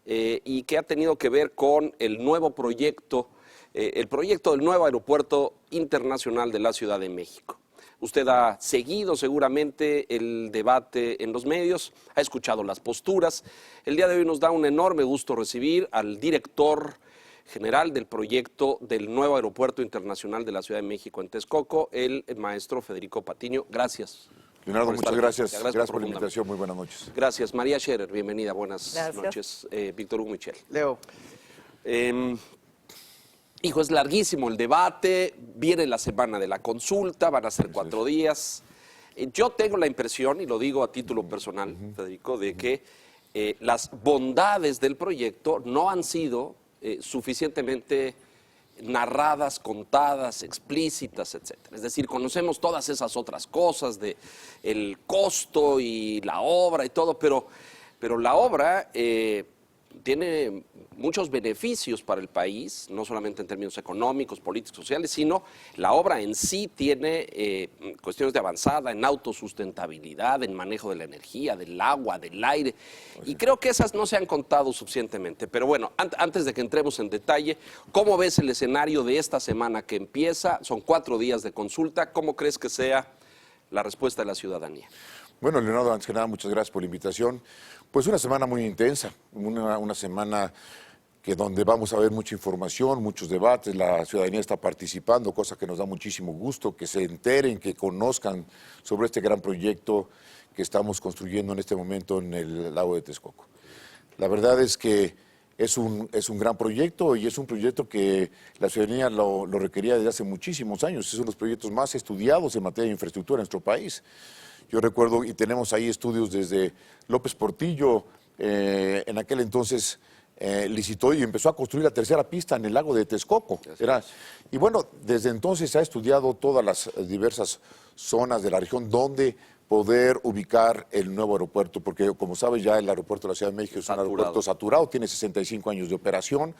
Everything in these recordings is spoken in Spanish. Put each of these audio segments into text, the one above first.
y que ha tenido que ver con el nuevo proyecto, el proyecto del nuevo aeropuerto internacional de la Ciudad de México. Usted ha seguido seguramente el debate en los medios, ha escuchado las posturas. El día de hoy nos da un enorme gusto recibir al director general del proyecto del nuevo aeropuerto internacional de la Ciudad de México en Texcoco, el maestro Federico Patiño. Gracias. Leonardo, muchas gracias. Gracias por la invitación. Muy buenas noches. Gracias. María Scherer, bienvenida. Buenas noches. Víctor Hugo Michel. Leo. Hijo, es larguísimo el debate, viene la semana de la consulta, van a ser 4 días. Yo tengo la impresión, y lo digo a título personal, Federico, de que las bondades del proyecto no han sido suficientemente narradas, contadas, explícitas, etc. Es decir, conocemos todas esas otras cosas de el costo y la obra y todo, pero la obra tiene muchos beneficios para el país, no solamente en términos económicos, políticos, sociales, sino la obra en sí tiene cuestiones de avanzada en autosustentabilidad, en manejo de la energía, del agua, del aire, y creo que esas no se han contado suficientemente. Pero bueno, antes de que entremos en detalle, ¿cómo ves el escenario de esta semana que empieza? Son 4 días de consulta. ¿Cómo crees que sea la respuesta de la ciudadanía? Bueno, Leonardo, antes que nada, muchas gracias por la invitación. Pues una semana muy intensa, una semana donde vamos a ver mucha información, muchos debates, la ciudadanía está participando, cosa que nos da muchísimo gusto, que se enteren, que conozcan sobre este gran proyecto que estamos construyendo en este momento en el lago de Texcoco. La verdad es que es un gran proyecto y es un proyecto que la ciudadanía lo requería desde hace muchísimos años. Es uno de los proyectos más estudiados en materia de infraestructura en nuestro país. Yo recuerdo, y tenemos ahí estudios desde López Portillo, en aquel entonces licitó y empezó a construir la tercera pista en el lago de Texcoco. Y bueno, desde entonces se ha estudiado todas las diversas zonas de la región donde poder ubicar el nuevo aeropuerto, porque como sabes ya el aeropuerto de la Ciudad de México es un aeropuerto saturado, tiene 65 años de operación,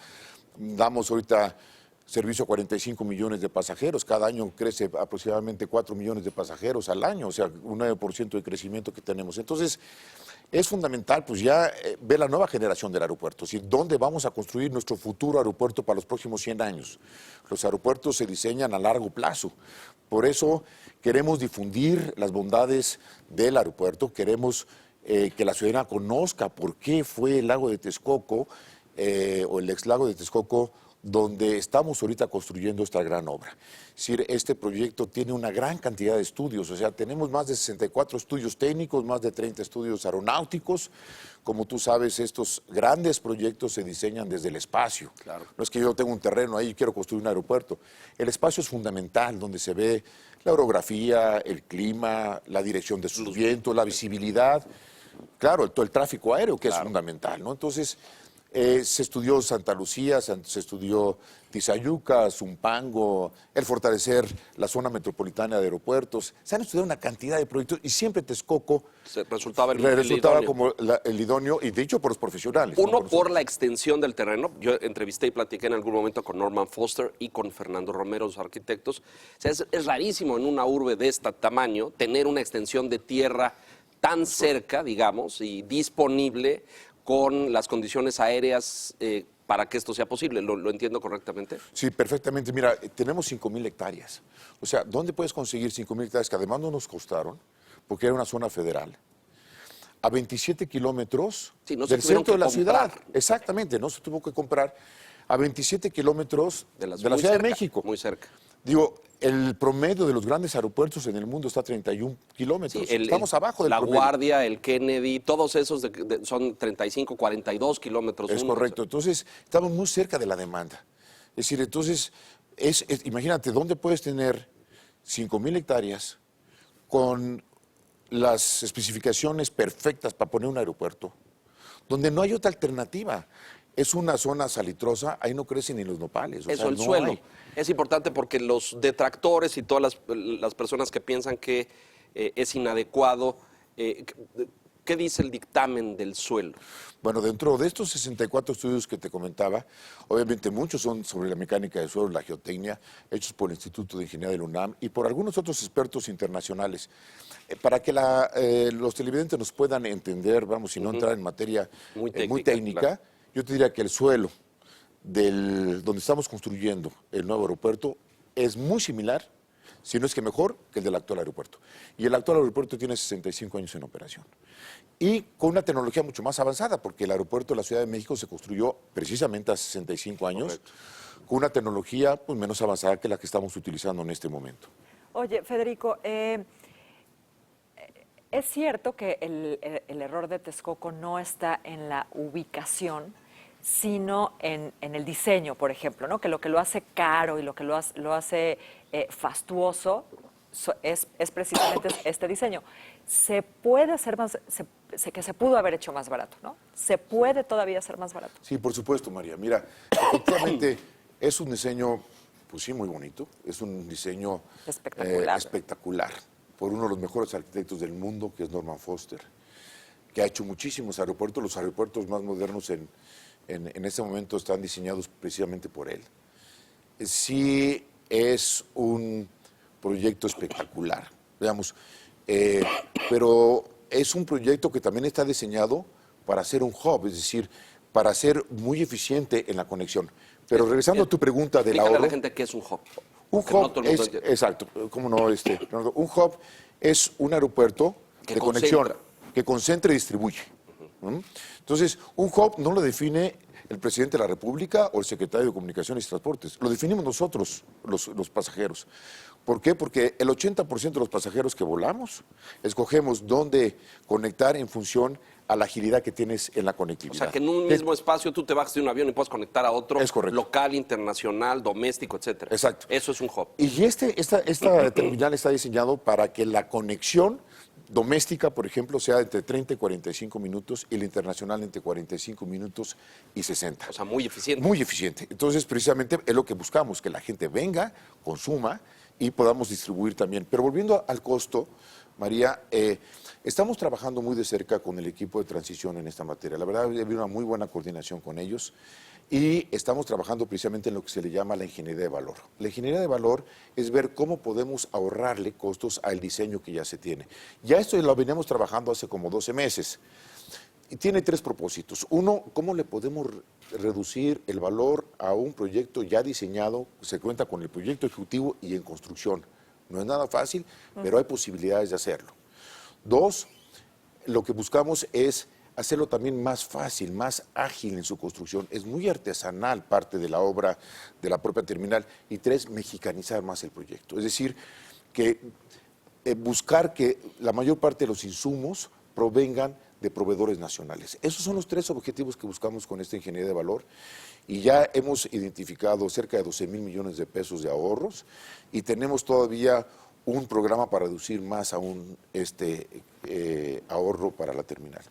damos ahorita servicio a 45 millones de pasajeros, cada año crece aproximadamente 4 millones de pasajeros al año, o sea, un 9% de crecimiento que tenemos. Entonces, es fundamental pues ya ver la nueva generación del aeropuerto, es decir, dónde vamos a construir nuestro futuro aeropuerto para los próximos 100 años. Los aeropuertos se diseñan a largo plazo, por eso queremos difundir las bondades del aeropuerto, queremos que la ciudadanía conozca por qué fue el lago de Texcoco o el ex lago de Texcoco donde estamos ahorita construyendo esta gran obra. Es decir, este proyecto tiene una gran cantidad de estudios, o sea, tenemos más de 64 estudios técnicos, más de 30 estudios aeronáuticos. Como tú sabes, estos grandes proyectos se diseñan desde el espacio. Claro. No es que yo tenga un terreno ahí y quiero construir un aeropuerto. El espacio es fundamental, donde se ve la orografía, el clima, la dirección de sus vientos, la visibilidad, claro, todo el tráfico aéreo, que es fundamental, ¿no? Entonces, se estudió Santa Lucía, se estudió Tizayuca, Zumpango, el fortalecer la zona metropolitana de aeropuertos. Se han estudiado una cantidad de proyectos y siempre Texcoco resultaba como el idóneo y dicho por los profesionales. Uno, ¿no? Por la extensión del terreno. Yo entrevisté y platiqué en algún momento con Norman Foster y con Fernando Romero, los arquitectos. O sea, es rarísimo en una urbe de este tamaño tener una extensión de tierra tan cerca, digamos, y disponible con las condiciones aéreas para que esto sea posible. ¿Lo entiendo correctamente? Sí, perfectamente. Mira, tenemos 5,000 hectáreas. O sea, ¿dónde puedes conseguir 5,000 hectáreas que además no nos costaron? Porque era una zona federal. A 27 kilómetros del centro de la ciudad. Exactamente, no se tuvo que comprar. A 27 kilómetros de la Ciudad de México. Muy cerca. Digo, el promedio de los grandes aeropuertos en el mundo está a 31 kilómetros. Sí, estamos abajo del promedio. La Guardia, el Kennedy, todos esos son 35, 42 kilómetros. Es correcto. Entonces, estamos muy cerca de la demanda. Es decir, entonces, imagínate, ¿dónde puedes tener 5,000 hectáreas con las especificaciones perfectas para poner un aeropuerto, donde no hay otra alternativa? Es una zona salitrosa, ahí no crecen ni los nopales. Eso, el suelo. Es importante porque los detractores y todas las personas que piensan que es inadecuado ¿Qué dice el dictamen del suelo? Bueno, dentro de estos 64 estudios que te comentaba, obviamente muchos son sobre la mecánica del suelo, la geotecnia, hechos por el Instituto de Ingeniería del UNAM y por algunos otros expertos internacionales. Para que los televidentes nos puedan entender, vamos, si no entrar en materia muy técnica, claro. yo te diría que el suelo donde estamos construyendo el nuevo aeropuerto es muy similar, si no es que mejor, que el del actual aeropuerto. Y el actual aeropuerto tiene 65 años en operación. Y con una tecnología mucho más avanzada, porque el aeropuerto de la Ciudad de México se construyó precisamente hace 65 años, correcto, con una tecnología pues, menos avanzada que la que estamos utilizando en este momento. Oye, Federico, es cierto que el error de Texcoco no está en la ubicación, sino en el diseño, por ejemplo, ¿no? Que lo hace caro y lo que lo hace fastuoso es precisamente este diseño. Se puede hacer más, que se pudo haber hecho más barato, ¿no? ¿Se puede todavía hacer más barato? Sí, por supuesto, María. Mira, efectivamente es un diseño, pues sí, muy bonito. Es un diseño espectacular por uno de los mejores arquitectos del mundo, que es Norman Foster, que ha hecho muchísimos aeropuertos. Los aeropuertos más modernos en este momento están diseñados precisamente por él. Sí, es un proyecto espectacular, digamos, pero es un proyecto que también está diseñado para ser un hub, es decir, para ser muy eficiente en la conexión. Pero regresando a tu pregunta del ahorro... Explícale a la gente qué es un hub. Un hub es, exacto, cómo no, un hub es un aeropuerto de conexión que concentra y distribuye. Entonces, un hub no lo define el presidente de la República o el secretario de Comunicaciones y Transportes. Lo definimos nosotros, los pasajeros. ¿Por qué? Porque el 80% de los pasajeros que volamos escogemos dónde conectar en función a la agilidad que tienes en la conectividad. O sea, que en un mismo espacio tú te bajas de un avión y puedes conectar a otro local, internacional, doméstico, etcétera. Exacto. Eso es un hub. Y esta terminal está diseñado para que la conexión doméstica, por ejemplo, sea entre 30 y 45 minutos y la internacional entre 45 minutos y 60. O sea, muy eficiente. Muy eficiente. Entonces, precisamente es lo que buscamos, que la gente venga, consuma y podamos distribuir también. Pero volviendo al costo, María, estamos trabajando muy de cerca con el equipo de transición en esta materia. La verdad, ha habido una muy buena coordinación con ellos y estamos trabajando precisamente en lo que se le llama la ingeniería de valor. La ingeniería de valor es ver cómo podemos ahorrarle costos al diseño que ya se tiene. Ya esto lo veníamos trabajando hace como 12 meses. Y tiene tres propósitos. Uno, ¿cómo le podemos reducir el valor a un proyecto ya diseñado? Se cuenta con el proyecto ejecutivo y en construcción. No es nada fácil, pero hay posibilidades de hacerlo. Dos, lo que buscamos es hacerlo también más fácil, más ágil en su construcción. Es muy artesanal parte de la obra de la propia terminal. Y tres, mexicanizar más el proyecto. Es decir, que buscar que la mayor parte de los insumos provengan de proveedores nacionales. Esos son los tres objetivos que buscamos con esta ingeniería de valor y ya hemos identificado cerca de 12,000 millones de pesos de ahorros y tenemos todavía un programa para reducir más aún este ahorro para la terminal.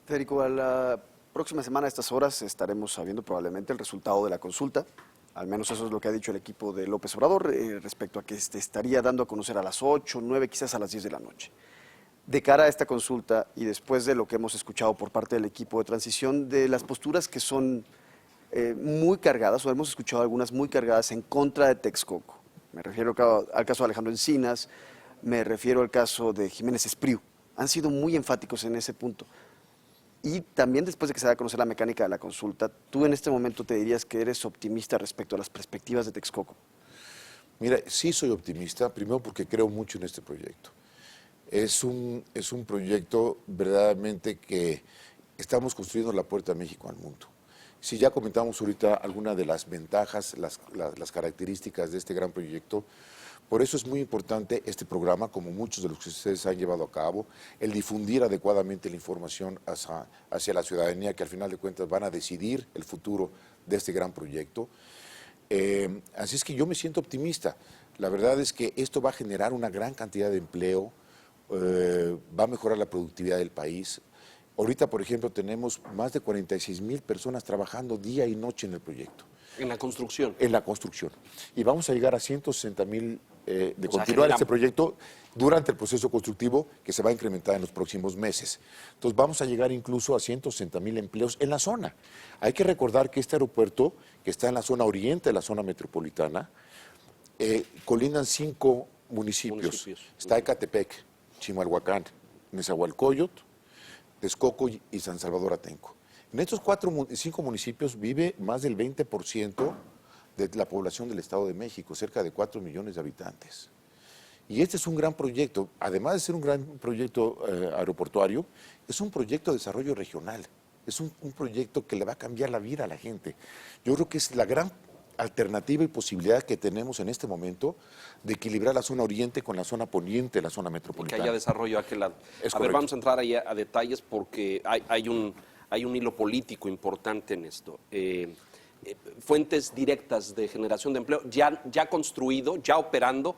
Federico, a la próxima semana a estas horas estaremos sabiendo probablemente el resultado de la consulta. Al menos eso es lo que ha dicho el equipo de López Obrador respecto a que estaría dando a conocer a las 8, 9, quizás a las 10 de la noche. De cara a esta consulta y después de lo que hemos escuchado por parte del equipo de transición, de las posturas que son muy cargadas, o hemos escuchado algunas muy cargadas en contra de Texcoco. Me refiero al caso de Alejandro Encinas, me refiero al caso de Jiménez Espriu. Han sido muy enfáticos en ese punto. Y también después de que se da a conocer la mecánica de la consulta, tú en este momento te dirías que eres optimista respecto a las perspectivas de Texcoco. Mira, sí soy optimista, primero porque creo mucho en este proyecto. Es un proyecto verdaderamente que estamos construyendo la puerta de México al mundo. Si ya comentamos ahorita algunas de las ventajas, las características de este gran proyecto, por eso es muy importante este programa, como muchos de los que ustedes han llevado a cabo, el difundir adecuadamente la información hacia la ciudadanía, que al final de cuentas van a decidir el futuro de este gran proyecto. Así es que yo me siento optimista. La verdad es que esto va a generar una gran cantidad de empleo, va a mejorar la productividad del país. Ahorita, por ejemplo, tenemos más de 46,000 personas trabajando día y noche en el proyecto. En la construcción. En la construcción. Y vamos a llegar a 160,000 de O sea, continuar generamos. este proyecto durante el proceso constructivo que se va a incrementar en los próximos meses. Entonces vamos a llegar incluso a 160,000 empleos en la zona. Hay que recordar que este aeropuerto, que está en la zona oriente de la zona metropolitana, colindan 5 municipios. Está Ecatepec, Chimalhuacán, Nezahualcóyotl, Texcoco y San Salvador Atenco. En estos 5 municipios vive más del 20% de la población del Estado de México, cerca de 4 millones de habitantes. Y este es un gran proyecto, además de ser un gran proyecto aeroportuario, es un proyecto de desarrollo regional, es un proyecto que le va a cambiar la vida a la gente. Yo creo que es la gran alternativa y posibilidad que tenemos en este momento de equilibrar la zona oriente con la zona poniente, la zona Que metropolitana. haya desarrollo a aquel lado. Es A ver, correcto. vamos a entrar ahí a detalles porque hay un hilo político importante en esto. Fuentes directas de generación de empleo, ya construido, ya operando,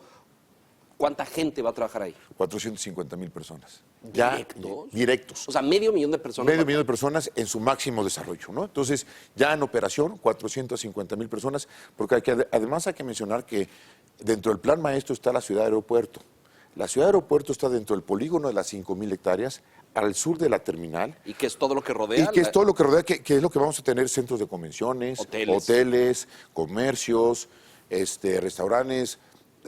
¿cuánta gente va a trabajar ahí? 450,000 personas. ¿Directos? Directos. O sea, medio millón de personas. Medio millón de personas en su máximo desarrollo, ¿no? Entonces, ya en operación, 450,000 personas, porque además hay que mencionar que dentro del plan maestro está la ciudad de aeropuerto. La ciudad de aeropuerto está dentro del polígono de las 5,000 hectáreas, al sur de la terminal. Y que es todo lo que rodea. Y que es todo lo que rodea, que es lo que vamos a tener: centros de convenciones, hoteles, comercios, restaurantes,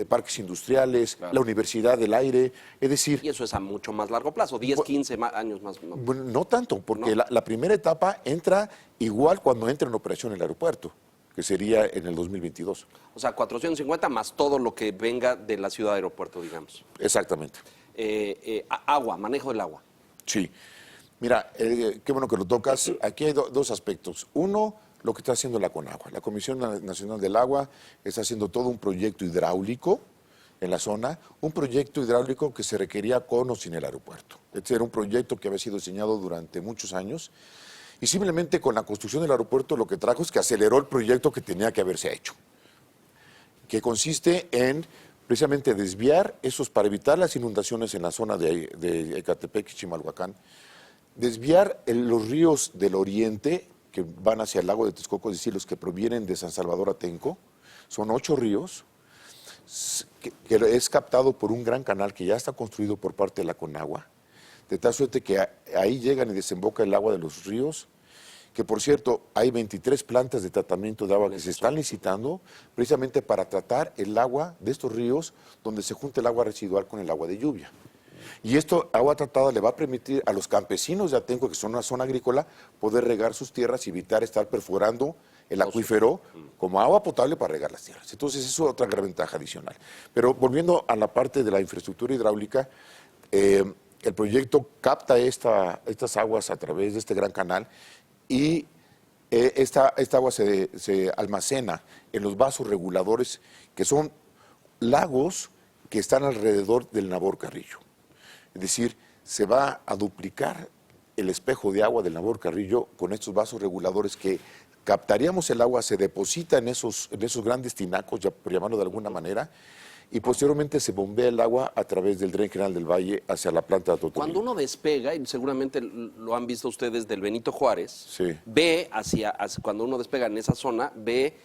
parques industriales, Claro. la Universidad del Aire, es decir... Y eso es a mucho más largo plazo, 10, 15 años más. ¿No? Bueno, no tanto, porque No. la primera etapa entra igual cuando entra en operación el aeropuerto, que sería en el 2022. O sea, 450 más todo lo que venga de la ciudad de aeropuerto, digamos. Exactamente. Agua, manejo del agua. Sí. Mira, qué bueno que lo tocas. Aquí hay dos aspectos. Uno, lo que está haciendo la CONAGUA. La Comisión Nacional del Agua está haciendo todo un proyecto hidráulico en la zona, un proyecto hidráulico que se requería con o sin el aeropuerto. Este era un proyecto que había sido diseñado durante muchos años y simplemente con la construcción del aeropuerto lo que trajo es que aceleró el proyecto que tenía que haberse hecho, que consiste en precisamente desviar para evitar las inundaciones en la zona de Ecatepec y Chimalhuacán, desviar los ríos del oriente que van hacia el lago de Texcoco, es decir, los que provienen de San Salvador Atenco. Son 8 ríos, que es captado por un gran canal que ya está construido por parte de la CONAGUA, de tal suerte que ahí llegan y desemboca el agua de los ríos, que por cierto hay 23 plantas de tratamiento de agua que se están licitando precisamente para tratar el agua de estos ríos donde se junta el agua residual con el agua de lluvia. Y esto, agua tratada, le va a permitir a los campesinos de Atenco, que son una zona agrícola, poder regar sus tierras y evitar estar perforando el acuífero como agua potable para regar las tierras. Entonces, eso es otra gran ventaja adicional. Pero volviendo a la parte de la infraestructura hidráulica, el proyecto capta estas aguas a través de este gran canal y esta agua se almacena en los vasos reguladores, que son lagos que están alrededor del Nabor Carrillo. Es decir, se va a duplicar el espejo de agua del Nabor Carrillo con estos vasos reguladores que captaríamos el agua, se deposita en esos grandes tinacos, ya por llamarlo de alguna manera, y posteriormente se bombea el agua a través del Dren General del Valle hacia la planta de Totolín. Cuando uno despega, y seguramente lo han visto ustedes del Benito Juárez, Sí. ve cuando uno despega en esa zona, ve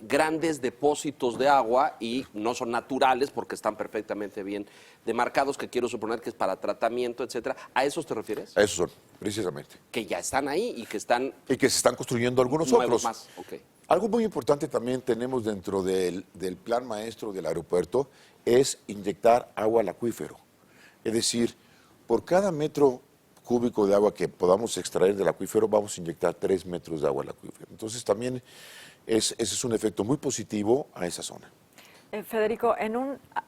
grandes depósitos de agua y no son naturales porque están perfectamente bien demarcados, que quiero suponer que es para tratamiento, etcétera. ¿A esos te refieres? A esos son, precisamente. Que ya están ahí y que están Y que se están construyendo algunos nuevos otros. más. Ok. Algo muy importante también tenemos dentro del plan maestro del aeropuerto es inyectar agua al acuífero. Es decir, por cada metro cúbico de agua que podamos extraer del acuífero, vamos a inyectar 3 metros de agua al acuífero. Entonces también ese es un efecto muy positivo a esa zona. Federico,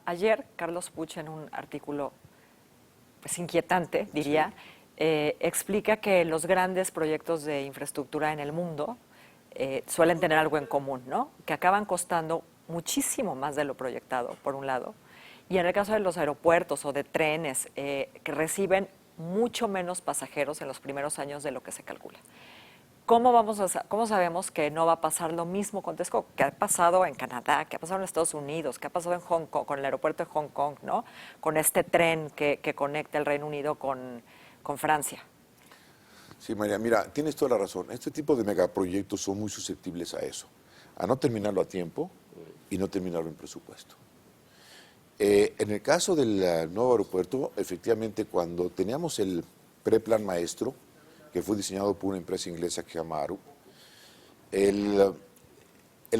ayer Carlos Puch, en un artículo pues inquietante, diría, explica que los grandes proyectos de infraestructura en el mundo suelen tener algo en común, ¿no? Que acaban costando muchísimo más de lo proyectado, por un lado, y en el caso de los aeropuertos o de trenes, que reciben mucho menos pasajeros en los primeros años de lo que se calcula. ¿Cómo sabemos que no va a pasar lo mismo con Texcoco? Que ha pasado en Canadá, que ha pasado en Estados Unidos, que ha pasado en Hong Kong, con el aeropuerto de Hong Kong, ¿no? Con este tren que conecta el Reino Unido con Francia. Sí, María, mira, tienes toda la razón. Este tipo de megaproyectos son muy susceptibles a eso, a no terminarlo a tiempo y no terminarlo en presupuesto. En el caso del nuevo aeropuerto, efectivamente, cuando teníamos el preplan maestro, que fue diseñado por una empresa inglesa que se llama ARU, el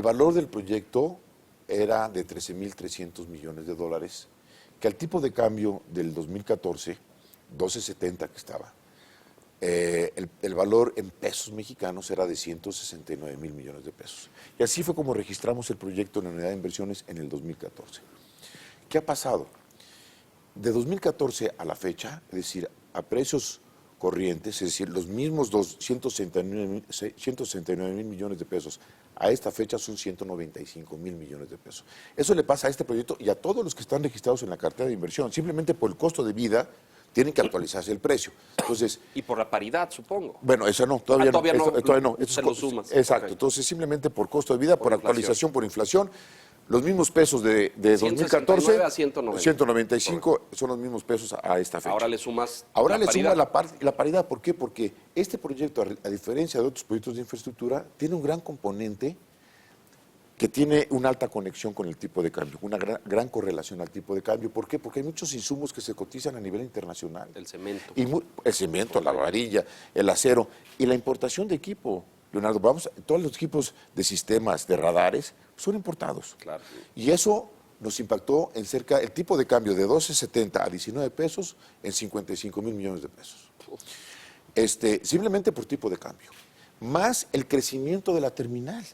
valor del proyecto era de 13.300 millones de dólares, que al tipo de cambio del 2014, 12.70 que estaba, el valor en pesos mexicanos era de 169.000 millones de pesos. Y así fue como registramos el proyecto en la unidad de inversiones en el 2014. ¿Qué ha pasado? De 2014 a la fecha, es decir, a precios corrientes, es decir, los mismos 169.000 millones de pesos, a esta fecha son 195.000 millones de pesos. Eso le pasa a este proyecto y a todos los que están registrados en la cartera de inversión. Simplemente por el costo de vida tienen que actualizarse el precio. Entonces, Y por la paridad, supongo. bueno, eso no, todavía no. Todavía no, Todavía no. se lo sumas. Exacto. Ok. Entonces, simplemente por costo de vida, por inflación. actualización, por inflación, los mismos pesos de 2014, 169 a 190. 195 son los mismos pesos a esta fecha. Ahora le sumas Ahora le paridad. suma la paridad. ¿Por qué? Porque este proyecto, a diferencia de otros proyectos de infraestructura, tiene un gran componente que tiene una alta conexión con el tipo de cambio, una gran correlación al tipo de cambio. ¿Por qué? Porque hay muchos insumos que se cotizan a nivel internacional. El cemento. Y el cemento, la varilla, el acero y la importación de equipo. Leonardo, todos los equipos de sistemas, de radares, son importados. Claro. Y eso nos impactó en el tipo de cambio de 12.70 a 19 pesos en 55.000 millones de pesos. Simplemente por tipo de cambio. Más el crecimiento de la terminal.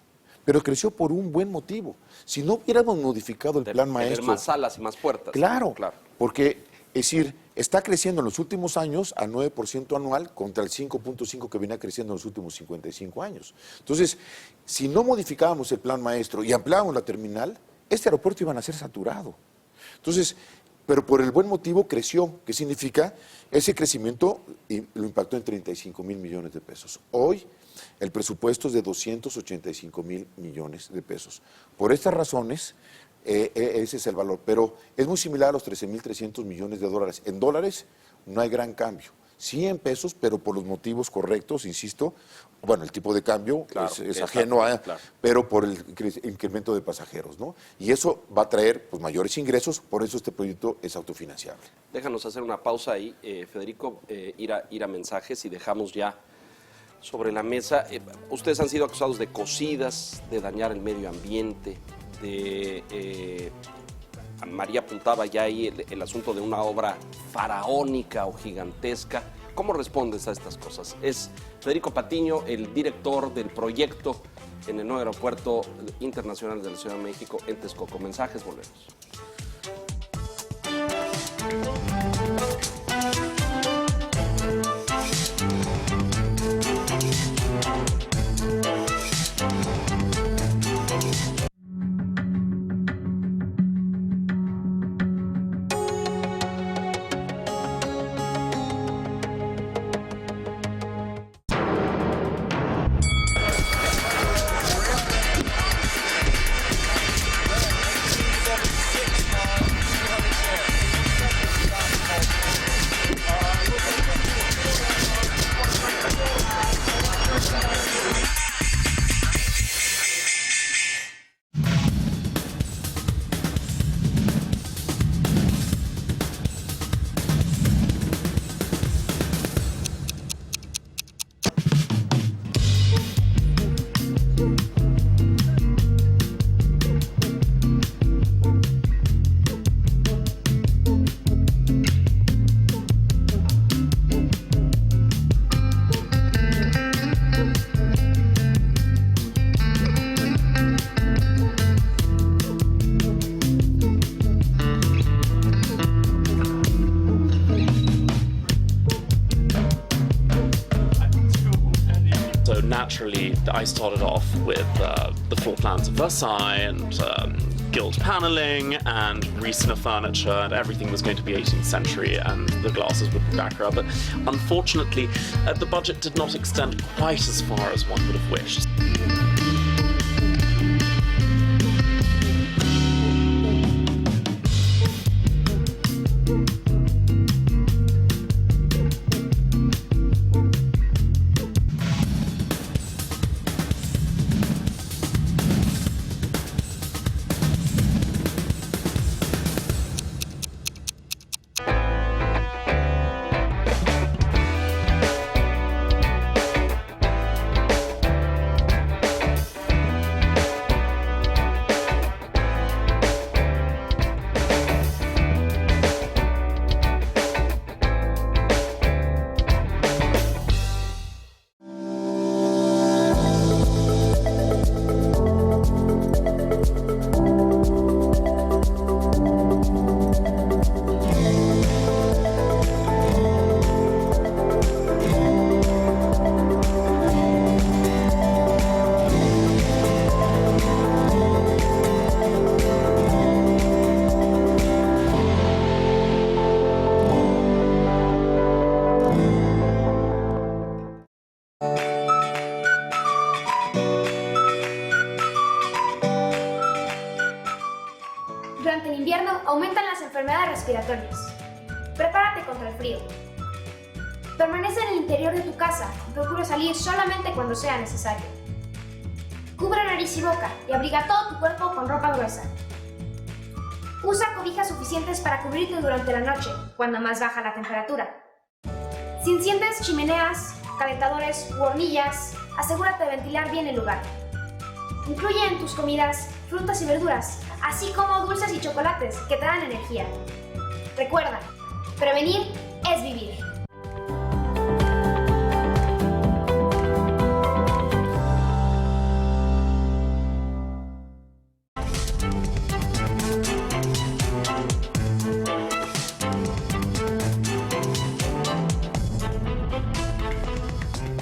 Pero creció por un buen motivo. Si no hubiéramos modificado el plan Tener maestro... más salas y más puertas. Claro, Claro. porque, es decir, está creciendo en los últimos años al 9% anual contra el 5.5% que venía creciendo en los últimos 55 años. Entonces, si no modificábamos el plan maestro y ampliábamos la terminal, este aeropuerto iba a ser saturado. Entonces, pero por el buen motivo creció. ¿Qué significa? Ese crecimiento lo impactó en 35.000 millones de pesos. Hoy, el presupuesto es de 285.000 millones de pesos. Por estas razones, ese es el valor. Pero es muy similar a los 13.300 millones de dólares. En dólares no hay gran cambio. Sí en pesos, pero por los motivos correctos, insisto. Bueno, el tipo de cambio Claro, es ajeno a, claro. pero por el incremento de pasajeros, ¿no? Y eso va a traer pues, mayores ingresos, por eso este proyecto es autofinanciable. Déjanos hacer una pausa ahí, Federico, ir a mensajes y dejamos ya sobre la mesa. Ustedes han sido acusados de cocidas, de dañar el medio ambiente, de... María apuntaba ya ahí el asunto de una obra faraónica o gigantesca. ¿Cómo respondes a estas cosas? Es Federico Patiño, el director del proyecto en el nuevo aeropuerto internacional de la Ciudad de México en Texcoco. Mensajes, volvemos. So naturally, I started off with the floor plans of Versailles and gilt paneling and Riesner furniture, and everything was going to be 18th century, and the glasses would be Baccarat. But unfortunately, the budget did not extend quite as far as one would have wished. invierno aumentan las enfermedades respiratorias. Prepárate contra el frío. Permanece en el interior de tu casa y procura salir solamente cuando sea necesario. Cubre nariz y boca y abriga todo tu cuerpo con ropa gruesa. Usa cobijas suficientes para cubrirte durante la noche, cuando más baja la temperatura. Si enciendes chimeneas, calentadores u hornillas, asegúrate de ventilar bien el lugar. Incluye en tus comidas frutas y verduras, así como dulces y chocolates que te dan energía. Recuerda, prevenir es vivir.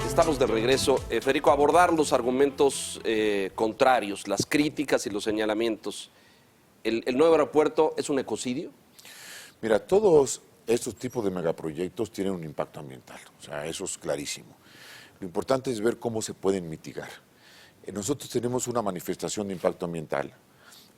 Estamos de regreso. Federico, abordar los argumentos contrarios, las críticas y los señalamientos. ¿El nuevo aeropuerto es un ecocidio? Mira, todos estos tipos de megaproyectos tienen un impacto ambiental, o sea, eso es clarísimo. Lo importante es ver cómo se pueden mitigar. Nosotros tenemos una manifestación de impacto ambiental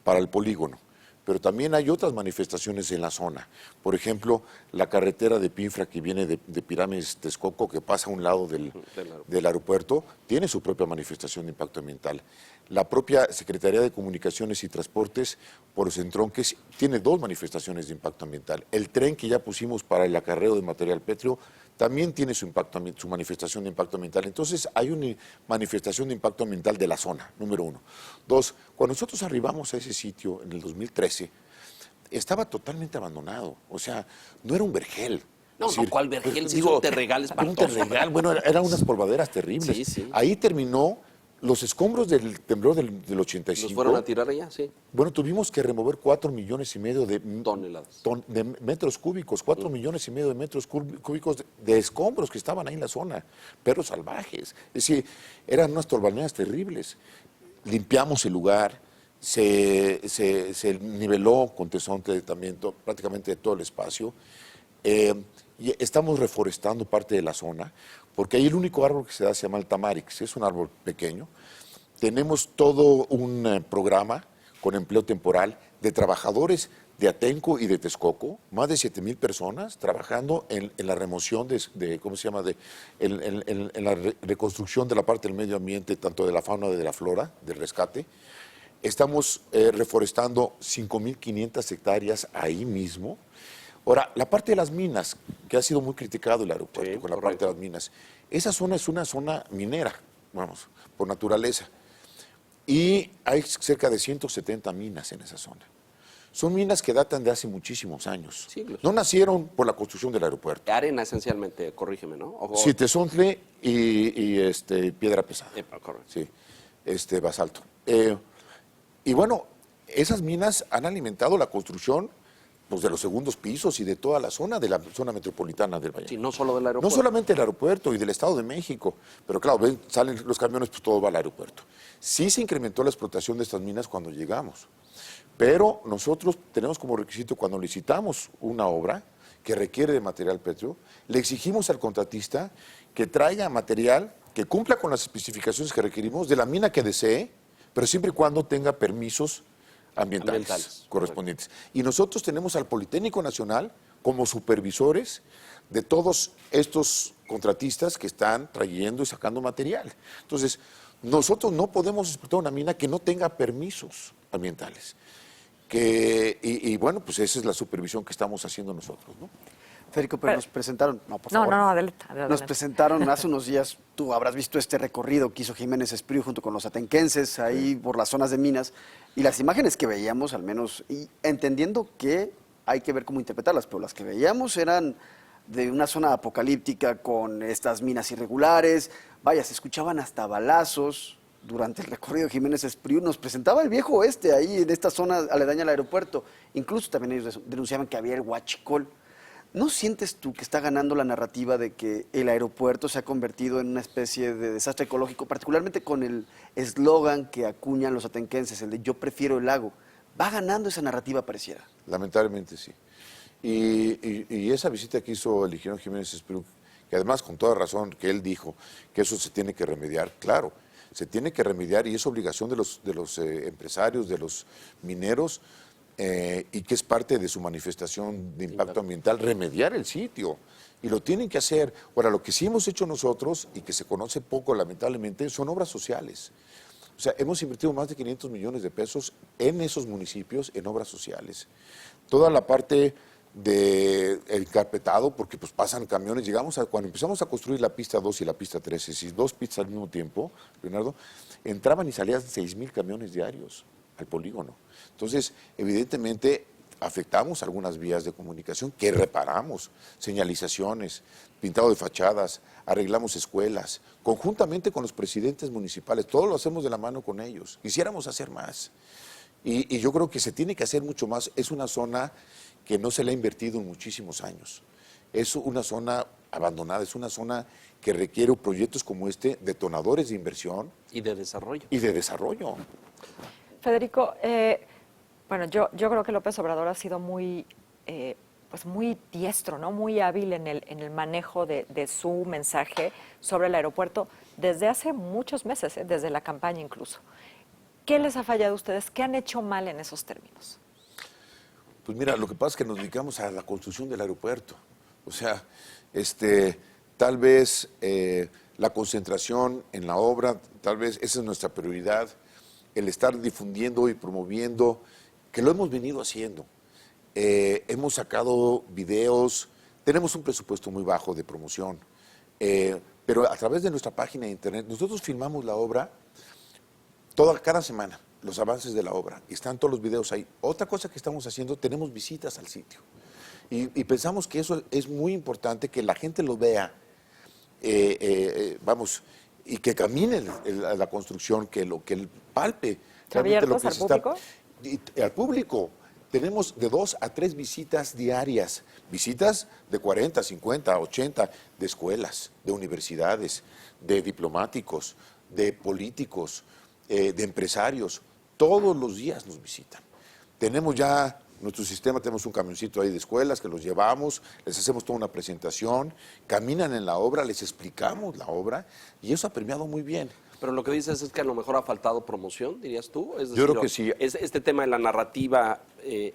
para el polígono, pero también hay otras manifestaciones en la zona. Por ejemplo, la carretera de Pinfra que viene de Pirámides Texcoco, que pasa a un lado del aeropuerto, tiene su propia manifestación de impacto ambiental. La propia Secretaría de Comunicaciones y Transportes, por los entronques, tiene 2 manifestaciones de impacto ambiental. El tren que ya pusimos para el acarreo de material pétreo también tiene su manifestación de impacto ambiental. Entonces, hay una manifestación de impacto ambiental de la zona, número 1. 2, cuando nosotros arribamos a ese sitio en el 2013, estaba totalmente abandonado. O sea, no era un vergel. No, Es decir, ¿cuál vergel? pues, Si es un terregal espantoso. Un terregal, bueno, eran unas polvaderas terribles. Sí, sí. Ahí terminó los escombros del temblor del 85. ¿Los fueron a tirar allá? Sí. Bueno, tuvimos que remover 4,5 millones de Toneladas. de metros cúbicos, 4,5 millones de metros cúbicos de escombros que estaban ahí en la zona, perros salvajes. Es decir, eran unas torbaneras terribles. Limpiamos el lugar, se niveló con tesonte también prácticamente todo el espacio. Y estamos reforestando parte de la zona, porque ahí el único árbol que se da se llama el tamarix, es un árbol pequeño. Tenemos todo un programa con empleo temporal de trabajadores de Atenco y de Texcoco, más de 7,000 personas trabajando en la remoción ¿cómo se llama? En la reconstrucción de la parte del medio ambiente, tanto de la fauna como de la flora, del rescate. Estamos reforestando 5,500 hectáreas ahí mismo. Ahora, la parte de las minas, que ha sido muy criticado el aeropuerto Sí, con la correcto. parte de las minas, esa zona es una zona minera, vamos, por naturaleza. Y hay cerca de 170 minas en esa zona. Son minas que datan de hace muchísimos años. Siglos. No nacieron por la construcción del aeropuerto. Arena esencialmente, corrígeme, ¿no? Citezontle y piedra pesada. Correcto. Sí, basalto. Y bueno, esas minas han alimentado la construcción pues, de los segundos pisos y de toda la zona metropolitana del Valle. Sí, no solo del aeropuerto. No solamente el aeropuerto y del Estado de México, pero claro, ven, salen los camiones, pues todo va al aeropuerto. Sí se incrementó la explotación de estas minas cuando llegamos, pero nosotros tenemos como requisito cuando licitamos una obra que requiere de material pétreo, le exigimos al contratista que traiga material que cumpla con las especificaciones que requerimos de la mina que desee, pero siempre y cuando tenga permisos ambientales correspondientes. Y nosotros tenemos al Politécnico Nacional como supervisores de todos estos contratistas que están trayendo y sacando material. Entonces, nosotros no podemos explotar una mina que no tenga permisos ambientales. Y bueno, pues esa es la supervisión que estamos haciendo nosotros, ¿no? Federico, pero nos presentaron, por No, favor. adelante. Nos presentaron hace unos días, tú habrás visto este recorrido que hizo Jiménez Espriu junto con los atenquenses ahí por las zonas de minas y las imágenes que veíamos, al menos, y entendiendo que hay que ver cómo interpretarlas, pero las que veíamos eran de una zona apocalíptica con estas minas irregulares, vaya, se escuchaban hasta balazos. Durante el recorrido de Jiménez Espriu nos presentaba el viejo oeste ahí en esta zona aledaña al aeropuerto. Incluso también ellos denunciaban que había el huachicol. ¿No sientes tú que está ganando la narrativa de que el aeropuerto se ha convertido en una especie de desastre ecológico, particularmente con el eslogan que acuñan los atenquenses, el de yo prefiero el lago? Va ganando esa narrativa, pareciera. Lamentablemente sí. Y esa visita que hizo el ingeniero Jiménez Espriu, que además con toda razón que él dijo que eso se tiene que remediar, claro, se tiene que remediar y es obligación de los empresarios, de los mineros, y que es parte de su manifestación de impacto ambiental, remediar el sitio. Y lo tienen que hacer. Ahora, lo que sí hemos hecho nosotros, y que se conoce poco lamentablemente, son obras sociales. O sea, hemos invertido más de 500 millones de pesos en esos municipios en obras sociales. Toda la parte del encarpetado, porque pues pasan camiones, cuando empezamos a construir la pista 2 y la pista 3, es decir, 2 pistas al mismo tiempo, Leonardo, entraban y salían 6,000 camiones diarios al polígono. Entonces, evidentemente, afectamos algunas vías de comunicación que reparamos, señalizaciones, pintado de fachadas, arreglamos escuelas, conjuntamente con los presidentes municipales, todo lo hacemos de la mano con ellos. Quisiéramos hacer más. Y yo creo que se tiene que hacer mucho más. Es una zona que no se le ha invertido en muchísimos años. Es una zona abandonada, es una zona que requiere proyectos como este, detonadores de inversión. Y de desarrollo. Y de desarrollo. Federico, bueno, yo creo que López Obrador ha sido muy, pues muy diestro, ¿no? Muy hábil en el manejo de su mensaje sobre el aeropuerto desde hace muchos meses, desde la campaña incluso. ¿Qué les ha fallado a ustedes? ¿Qué han hecho mal en esos términos? Pues mira, lo que pasa es que nos dedicamos a la construcción del aeropuerto. O sea, tal vez la concentración en la obra, tal vez esa es nuestra prioridad, el estar difundiendo y promoviendo, que lo hemos venido haciendo. Hemos sacado videos, tenemos un presupuesto muy bajo de promoción, pero a través de nuestra página de internet, nosotros filmamos la obra cada semana, los avances de la obra, y están todos los videos ahí. Otra cosa que estamos haciendo, tenemos visitas al sitio, y pensamos que eso es muy importante, que la gente lo vea, y que camine la construcción, que palpe. ¿Abiertos al público? Al público. Tenemos de 2 a 3 visitas diarias, visitas de 40, 50, 80, de escuelas, de universidades, de diplomáticos, de políticos, de empresarios. Todos los días nos visitan. Tenemos ya nuestro sistema, tenemos un camioncito ahí de escuelas que los llevamos, les hacemos toda una presentación, caminan en la obra, les explicamos la obra y eso ha premiado muy bien. Pero lo que dices es que a lo mejor ha faltado promoción, dirías tú. Es decir, Yo creo que sí. Este tema de la narrativa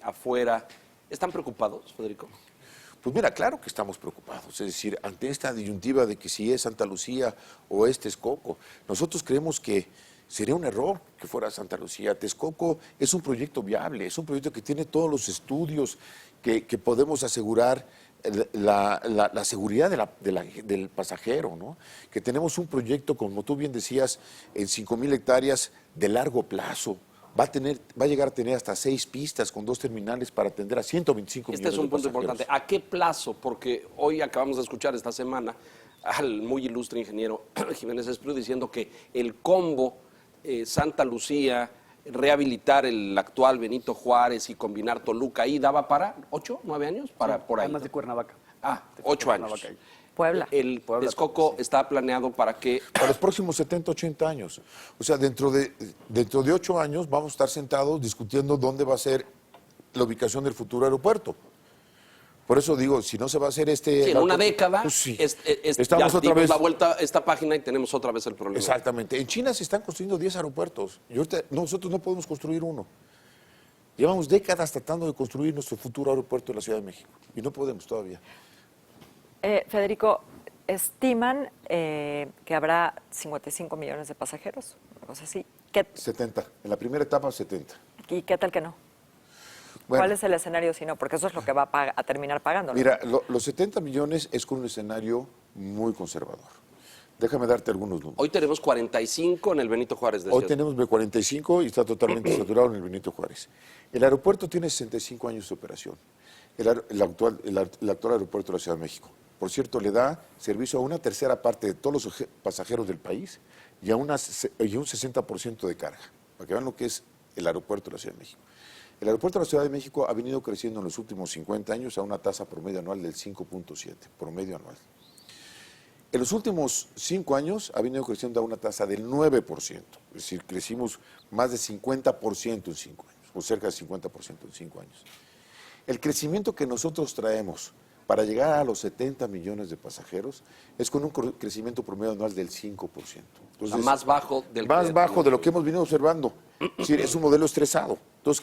afuera, ¿están preocupados, Federico? Pues mira, claro que estamos preocupados, es decir, ante esta disyuntiva de que si es Santa Lucía o es Texcoco, nosotros creemos que sería un error que fuera Santa Lucía. Texcoco es un proyecto viable, es un proyecto que tiene todos los estudios que podemos asegurar la seguridad del pasajero, ¿no? Que tenemos un proyecto, como tú bien decías, en 5,000 hectáreas de largo plazo. Va a llegar a tener hasta 6 pistas con 2 terminales para atender a 125 millones de pasajeros. Este es un punto importante. ¿A qué plazo? Porque hoy acabamos de escuchar esta semana al muy ilustre ingeniero Jiménez Espriu diciendo que el combo Santa Lucía, rehabilitar el actual Benito Juárez y combinar Toluca ahí daba para 8, 9 años, por ahí. Además de Cuernavaca. 8 años. Puebla. El Texcoco está planeado para que... Para los próximos 70, 80 años. O sea, dentro de 8 años vamos a estar sentados discutiendo dónde va a ser la ubicación del futuro aeropuerto. Por eso digo, si no se va a hacer Sí, en una década, pues sí. Estamos ya otra vez la vuelta a esta página y tenemos otra vez el problema. Exactamente. En China se están construyendo 10 aeropuertos y ahorita nosotros no podemos construir uno. Llevamos décadas tratando de construir nuestro futuro aeropuerto en la Ciudad de México y no podemos todavía. Federico, estiman que habrá 55 millones de pasajeros, una cosa así. 70. En la primera etapa, 70. ¿Y qué tal que no? Bueno, ¿Cuál es el escenario si no? Porque eso es lo que va a terminar pagando. Mira, los 70 millones es con un escenario muy conservador. Déjame darte algunos números. Hoy tenemos 45 en el Benito Juárez. Hoy tenemos 45 y está totalmente saturado en el Benito Juárez. El aeropuerto tiene 65 años de operación. El actual aeropuerto de la Ciudad de México. Por cierto, le da servicio a una tercera parte de todos los pasajeros del país y a un 60% de carga. Para que vean lo que es el aeropuerto de la Ciudad de México. El aeropuerto de la Ciudad de México ha venido creciendo en los últimos 50 años a una tasa promedio anual del 5.7, promedio anual. En los últimos 5 años ha venido creciendo a una tasa del 9%, es decir, crecimos más de 50% en 5 años, o cerca de 50% en 5 años. El crecimiento que nosotros traemos para llegar a los 70 millones de pasajeros es con un crecimiento promedio anual del 5%. Entonces, más bajo del más bajo de lo que hemos venido observando. Es decir, es un modelo estresado. Entonces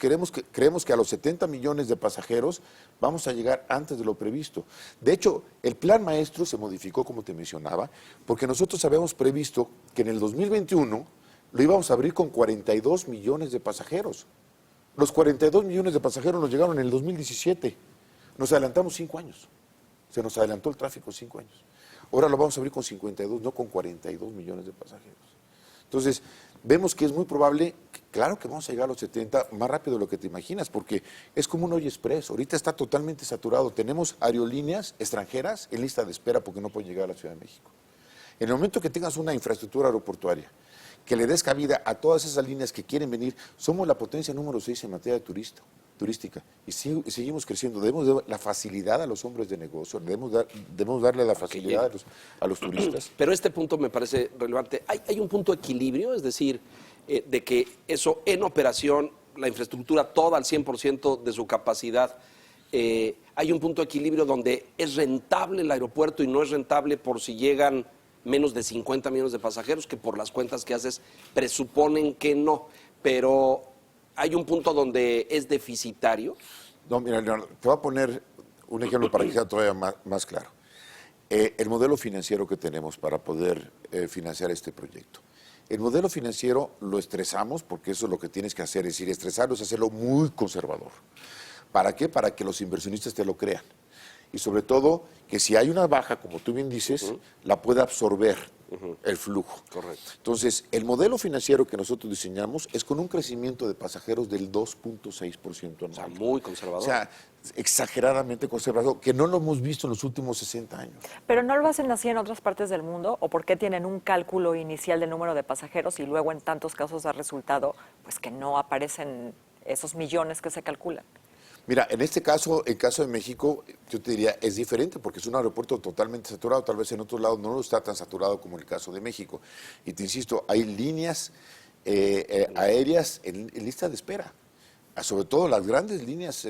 creemos que a los 70 millones de pasajeros vamos a llegar antes de lo previsto. De hecho, el plan maestro se modificó, como te mencionaba, porque nosotros habíamos previsto que en el 2021 lo íbamos a abrir con 42 millones de pasajeros. Los 42 millones de pasajeros nos llegaron en el 2017. Nos adelantamos 5 años. Se nos adelantó el tráfico 5 años. Ahora lo vamos a abrir con 52, no con 42 millones de pasajeros. Entonces, vemos que es muy probable, claro que vamos a llegar a los 70 más rápido de lo que te imaginas, porque es como un Hoy Express. Ahorita está totalmente saturado. Tenemos aerolíneas extranjeras en lista de espera porque no pueden llegar a la Ciudad de México. En el momento que tengas una infraestructura aeroportuaria, que le des cabida a todas esas líneas que quieren venir, somos la potencia número 6 en materia de turística y seguimos creciendo. Debemos dar la facilidad a los hombres de negocio, debemos darle la facilidad a los turistas. Pero este punto me parece relevante. Hay un punto de equilibrio, es decir, de que eso en operación, la infraestructura toda al 100% de su capacidad, hay un punto de equilibrio donde es rentable el aeropuerto y no es rentable por si llegan menos de 50 millones de pasajeros, que por las cuentas que haces presuponen que no, pero hay un punto donde es deficitario. No, mira, Leonardo, te voy a poner un ejemplo para que sea todavía más claro. El modelo financiero que tenemos para poder financiar este proyecto. El modelo financiero lo estresamos, porque eso es lo que tienes que hacer, es decir, estresarlo es hacerlo muy conservador. ¿Para qué? Para que los inversionistas te lo crean. Y sobre todo, que si hay una baja, como tú bien dices, la pueda absorber el flujo. Correcto. Entonces, el modelo financiero que nosotros diseñamos es con un crecimiento de pasajeros del 2.6% anual. O sea, muy conservador. O sea, exageradamente conservador, que no lo hemos visto en los últimos 60 años. ¿Pero no lo hacen así en otras partes del mundo? ¿O por qué tienen un cálculo inicial del número de pasajeros y luego en tantos casos ha resultado pues que no aparecen esos millones que se calculan? Mira, en este caso, el caso de México, yo te diría, es diferente porque es un aeropuerto totalmente saturado. Tal vez en otros lados no lo está tan saturado como el caso de México. Y te insisto, hay líneas aéreas en lista de espera. Sobre todo las grandes líneas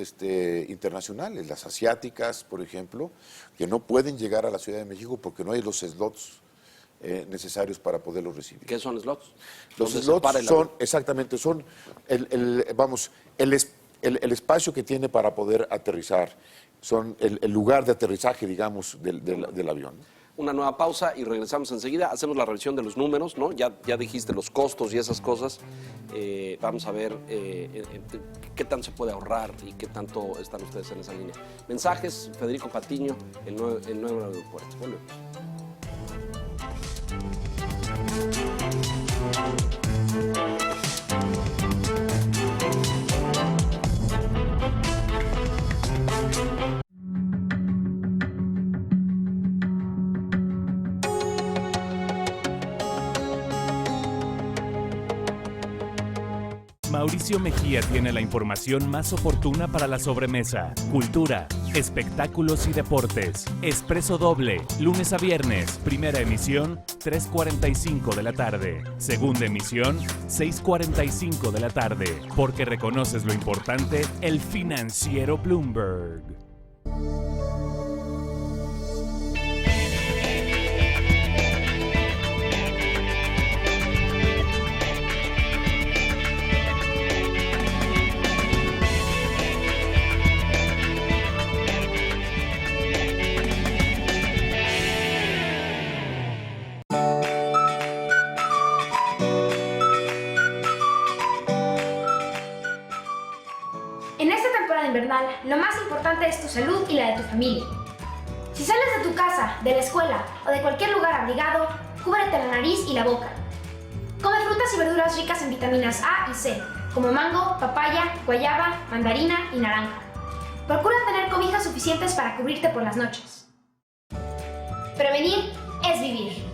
internacionales, las asiáticas, por ejemplo, que no pueden llegar a la Ciudad de México porque no hay los slots necesarios para poderlos recibir. ¿Qué son slots? Los slots son, exactamente, son el espacio que tiene para poder aterrizar, son el lugar de aterrizaje, digamos, del avión. Una nueva pausa y regresamos enseguida. Hacemos la revisión de los números, ¿no? Ya dijiste los costos y esas cosas. Vamos a ver qué tanto se puede ahorrar y qué tanto están ustedes en esa línea. Mensajes, Federico Patiño, el nuevo aeropuerto. Volvemos. Mauricio Mejía tiene la información más oportuna para la sobremesa, cultura, espectáculos y deportes. Expreso Doble, lunes a viernes, primera emisión, 3:45 de la tarde. Segunda emisión, 6:45 de la tarde. Porque reconoces lo importante, el financiero Bloomberg. En esta temporada invernal, lo más importante es tu salud y la de tu familia. Si sales de tu casa, de la escuela o de cualquier lugar abrigado, cúbrete la nariz y la boca. Come frutas y verduras ricas en vitaminas A y C, como mango, papaya, guayaba, mandarina y naranja. Procura tener cobijas suficientes para cubrirte por las noches. Prevenir es vivir.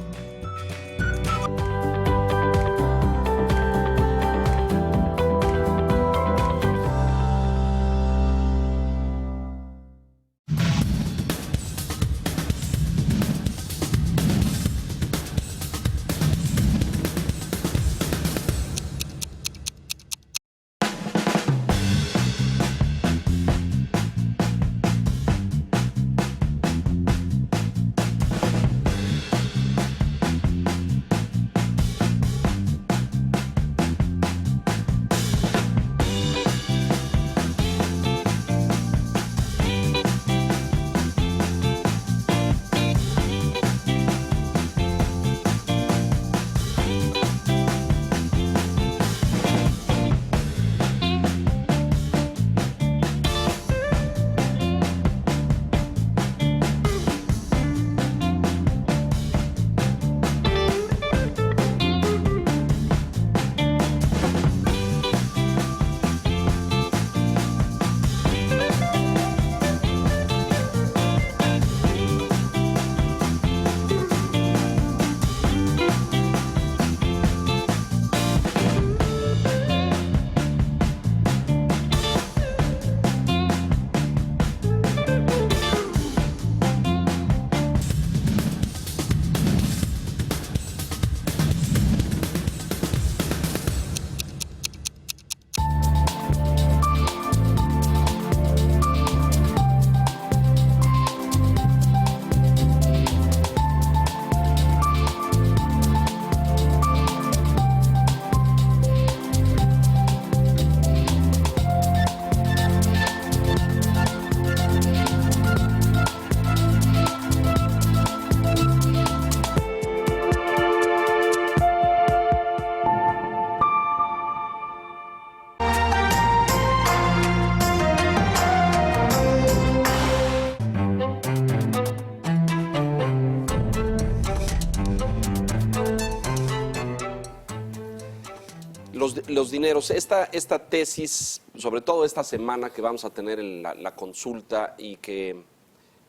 Los dineros, esta tesis, sobre todo esta semana que vamos a tener la consulta y que...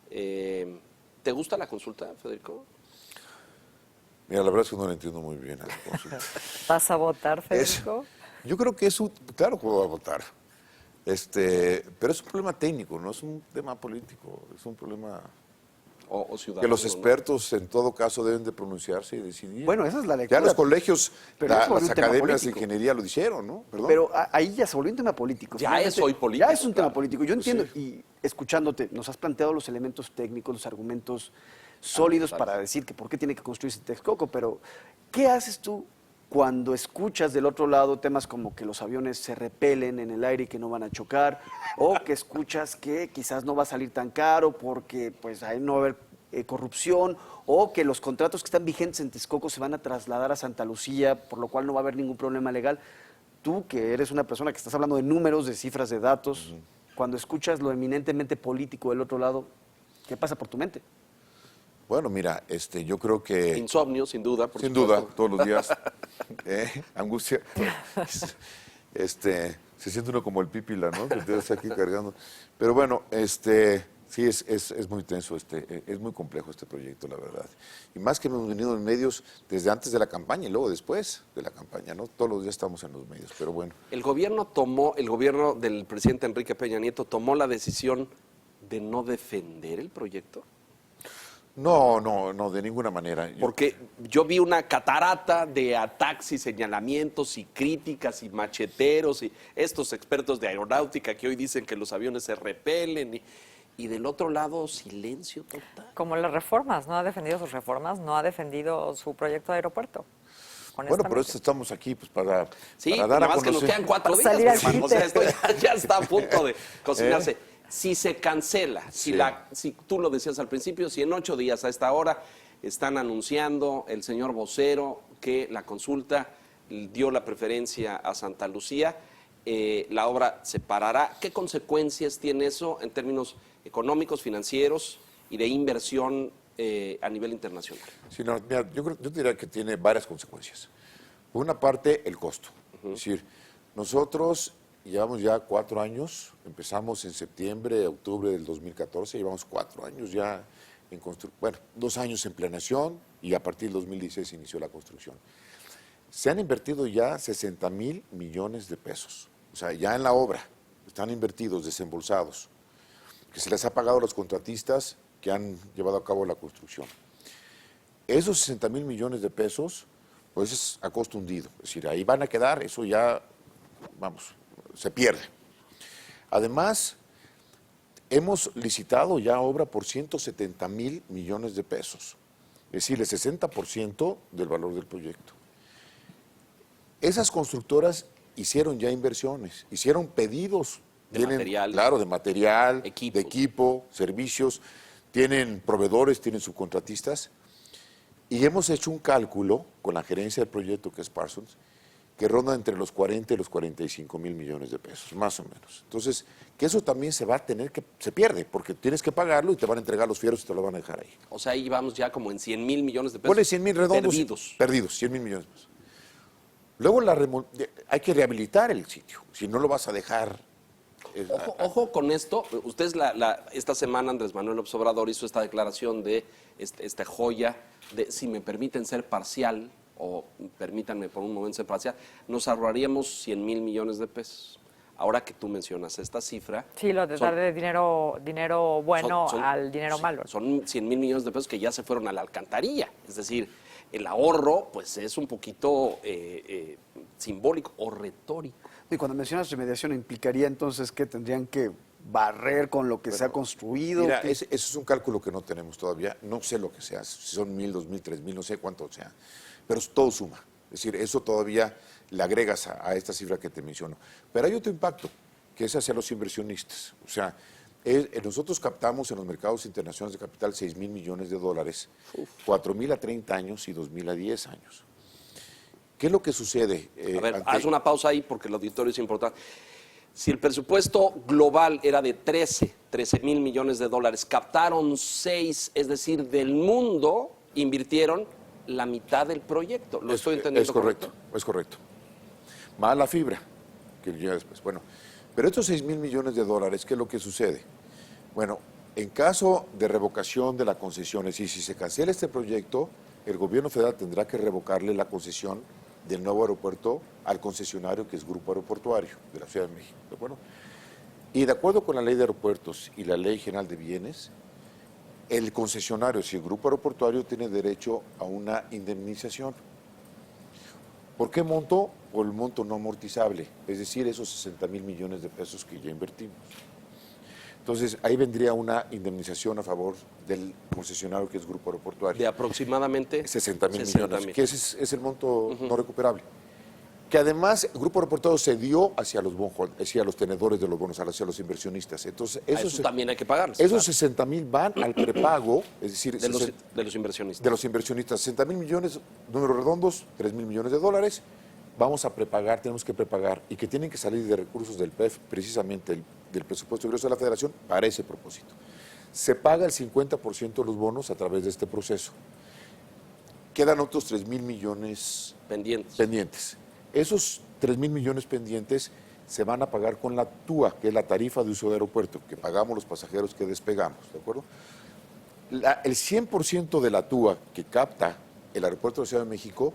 ¿te gusta la consulta, Federico? Mira, la verdad es que no la entiendo muy bien a la consulta. ¿Vas a votar, Federico? Yo creo que es un... Claro que voy a votar. Pero es un problema técnico, no es un tema político, es un problema... O ciudadano, Que los ¿no? expertos en todo caso deben de pronunciarse y decidir. Bueno, esa es la lectura. Ya los colegios, Pero no se volvió las un tema academias de político. ingeniería lo dijeron, ¿no? Perdón. Pero ahí ya se volvió un tema político. Ya Finalmente, es hoy político, Ya es un tema claro. político. Yo entiendo, y escuchándote, nos has planteado los elementos técnicos, los argumentos sólidos para decir que por qué tiene que construirse Texcoco, pero ¿qué haces tú cuando escuchas del otro lado temas como que los aviones se repelen en el aire y que no van a chocar, o que escuchas que quizás no va a salir tan caro porque pues ahí no va a haber corrupción, o que los contratos que están vigentes en Texcoco se van a trasladar a Santa Lucía, por lo cual no va a haber ningún problema legal? Tú, que eres una persona que estás hablando de números, de cifras, de datos, cuando escuchas lo eminentemente político del otro lado, ¿qué pasa por tu mente? Bueno, mira, yo creo que... Insomnio, sin duda. Por Sin supuesto. duda, todos los días. Angustia. Se siente uno como el pípila, ¿no? Que te ves aquí cargando. Pero bueno, sí, es muy tenso, es muy complejo este proyecto, la verdad. Y más que hemos venido en medios desde antes de la campaña y luego después de la campaña, ¿no? Todos los días estamos en los medios, pero bueno. El gobierno del presidente Enrique Peña Nieto tomó la decisión de no defender el proyecto. No, de ninguna manera. Porque yo vi una catarata de ataques y señalamientos y críticas y macheteros y estos expertos de aeronáutica que hoy dicen que los aviones se repelen y del otro lado silencio total. Como las reformas, no ha defendido sus reformas, no ha defendido su proyecto de aeropuerto. Bueno, pero estamos aquí pues para Sí, dar nada a más que nos conocer. quedan 4 Para días, salir al hermano. O sea, esto quite. ya está a punto de cocinarse. Si se cancela, si tú lo decías al principio, si en 8 días a esta hora están anunciando el señor vocero que la consulta dio la preferencia a Santa Lucía, la obra se parará. ¿Qué consecuencias tiene eso en términos económicos, financieros y de inversión a nivel internacional? Sí, no, mira, yo diría que tiene varias consecuencias. Por una parte, el costo. Es decir, nosotros llevamos ya 4 años, empezamos en septiembre, octubre del 2014, llevamos 4 años ya en construcción, bueno, 2 años en planeación y a partir del 2016 se inició la construcción. Se han invertido ya 60,000 millones de pesos, o sea, ya en la obra, están invertidos, desembolsados, que se les ha pagado a los contratistas que han llevado a cabo la construcción. Esos 60,000 millones de pesos, pues es a costo hundido, es decir, ahí van a quedar, eso ya, vamos, se pierde. Además, hemos licitado ya obra por 170,000 millones de pesos, es decir, el 60% del valor del proyecto. Esas constructoras hicieron ya inversiones, hicieron pedidos. De material. Claro, de material, Equipos. de equipo, servicios, tienen proveedores, tienen subcontratistas. Y hemos hecho un cálculo con la gerencia del proyecto, que es Parsons, que ronda entre los 40 y los 45,000 millones de pesos, más o menos. Entonces, que eso también se pierde, porque tienes que pagarlo y te van a entregar los fierros y te lo van a dejar ahí. O sea, ahí vamos ya como en 100,000 millones de pesos. Ponle 100,000 redondos. Perdidos, 100,000 millones de pesos. Luego hay que rehabilitar el sitio, si no lo vas a dejar. Ojo con esto. Ustedes esta semana Andrés Manuel López Obrador hizo esta declaración de esta joya de si me permiten ser parcial o permítanme por un momento ser parcial, nos ahorraríamos 100,000 millones de pesos. Ahora que tú mencionas esta cifra... Sí, lo de darle dinero bueno al dinero malo. Son 100,000 millones de pesos que ya se fueron a la alcantarilla. Es decir, el ahorro pues es un poquito simbólico o retórico. Y cuando mencionas remediación, ¿implicaría entonces que tendrían que barrer con lo que se ha construido? Mira, eso es un cálculo que no tenemos todavía. No sé lo que sea, si son 1,000, 2,000, 3,000, no sé cuánto sea. Pero todo suma. Es decir, eso todavía le agregas a esta cifra que te menciono. Pero hay otro impacto, que es hacia los inversionistas. O sea, nosotros captamos en los mercados internacionales de capital 6,000 millones de dólares, 4,000 a 30 años y 2,000 a 10 años. ¿Qué es lo que sucede? A ver, haz una pausa ahí porque el auditorio es importante. Si el presupuesto global era de 13,000 millones de dólares, captaron 6, es decir, del mundo invirtieron la mitad del proyecto. ¿Lo estoy entendiendo Es correcto, es correcto. más la fibra, que llega después. Bueno, pero estos 6,000 millones de dólares, ¿qué es lo que sucede? Bueno, en caso de revocación de la concesión, es decir, si se cancela este proyecto, el gobierno federal tendrá que revocarle la concesión del nuevo aeropuerto al concesionario, que es Grupo Aeroportuario de la Ciudad de México. ¿De acuerdo? Y de acuerdo con la Ley de Aeropuertos y la Ley General de Bienes, el concesionario, si el Grupo Aeroportuario, tiene derecho a una indemnización. ¿Por qué monto? Por el monto no amortizable, es decir, esos 60,000 millones de pesos que ya invertimos. Entonces, ahí vendría una indemnización a favor del concesionario, que es Grupo Aeroportuario. De aproximadamente 60,000 millones, mil. que ese es el monto no recuperable. Que además el Grupo Aeroportuario se dio hacia los hacia los tenedores de los bonos, hacia los inversionistas. Entonces, Eso también hay que pagarlos. esos 60,000 van al prepago, es decir, De los inversionistas. de los inversionistas. 60,000 millones, números redondos, 3,000 millones de dólares, vamos a prepagar, tenemos que prepagar, y que tienen que salir de recursos del PEF, precisamente del presupuesto de ingreso de la Federación, para ese propósito. Se paga el 50% de los bonos a través de este proceso. Quedan otros 3,000 millones pendientes. Esos 3,000 millones pendientes se van a pagar con la TUA, que es la tarifa de uso de aeropuerto, que pagamos los pasajeros que despegamos, ¿de acuerdo? El 100% de la TUA que capta el aeropuerto de la Ciudad de México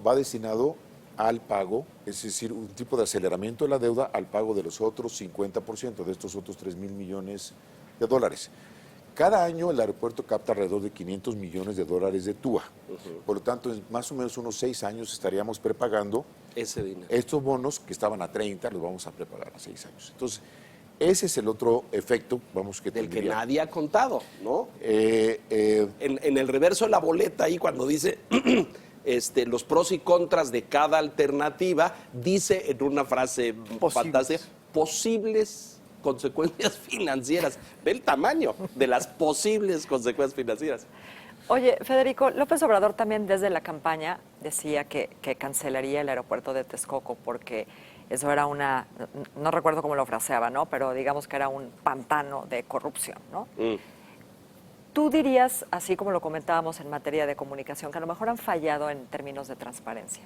va destinado al pago, es decir, un tipo de aceleramiento de la deuda al pago de los otros 50%, de estos otros 3,000 millones de dólares. Cada año el aeropuerto capta alrededor de 500 millones de dólares de TUA. Por lo tanto, en más o menos unos 6 años estaríamos prepagando ese dinero. Estos bonos que estaban a 30 los vamos a prepagar a 6 años. Entonces, ese es el otro efecto, que del que tendría. nadie ha contado, ¿no? En el reverso de la boleta, ahí cuando dice los pros y contras de cada alternativa, dice en una frase fantástica, posibles consecuencias financieras. Ve el tamaño de las posibles consecuencias financieras. Oye, Federico, López Obrador también desde la campaña decía que cancelaría el aeropuerto de Texcoco porque eso era no recuerdo cómo lo fraseaba, ¿no? Pero digamos que era un pantano de corrupción, ¿no? ¿Tú dirías, así como lo comentábamos en materia de comunicación, que a lo mejor han fallado en términos de transparencia?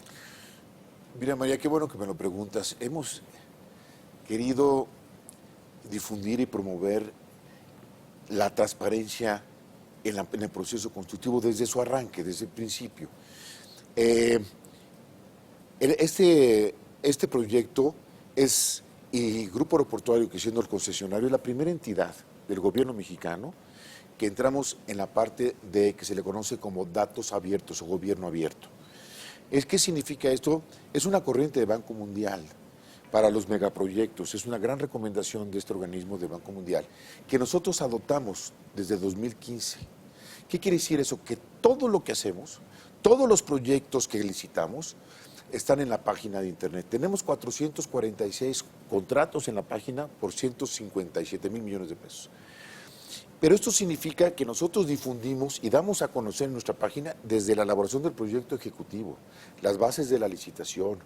Mira, María, qué bueno que me lo preguntas. Hemos querido difundir y promover la transparencia en el proceso constructivo desde su arranque, desde el principio. Este proyecto y Grupo Aeroportuario, que siendo el concesionario, es la primera entidad del gobierno mexicano que entramos en la parte que se le conoce como datos abiertos o gobierno abierto. ¿Qué significa esto? Es una corriente de Banco Mundial para los megaproyectos. Es una gran recomendación de este organismo de Banco Mundial que nosotros adoptamos desde 2015. ¿Qué quiere decir eso? Que todo lo que hacemos, todos los proyectos que licitamos, están en la página de internet. Tenemos 446 contratos en la página por 157,000 millones de pesos. Pero esto significa que nosotros difundimos y damos a conocer en nuestra página desde la elaboración del proyecto ejecutivo, las bases de la licitación,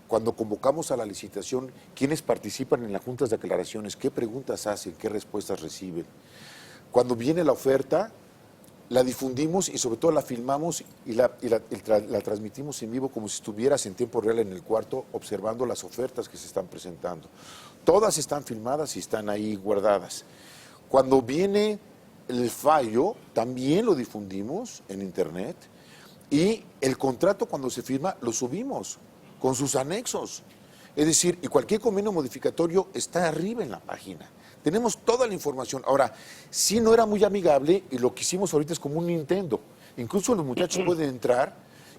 cuando convocamos a la licitación, quiénes participan en las juntas de aclaraciones, qué preguntas hacen, qué respuestas reciben. Cuando viene la oferta, la difundimos y sobre todo la filmamos y la transmitimos en vivo como si estuvieras en tiempo real en el cuarto observando las ofertas que se están presentando. Todas están filmadas y están ahí guardadas. Cuando viene el fallo, también lo difundimos en internet y el contrato cuando se firma lo subimos con sus anexos. Es decir, y cualquier convenio modificatorio está arriba en la página. Tenemos toda la información. Ahora, sí no era muy amigable y lo que hicimos ahorita es como un Nintendo. Incluso los muchachos pueden entrar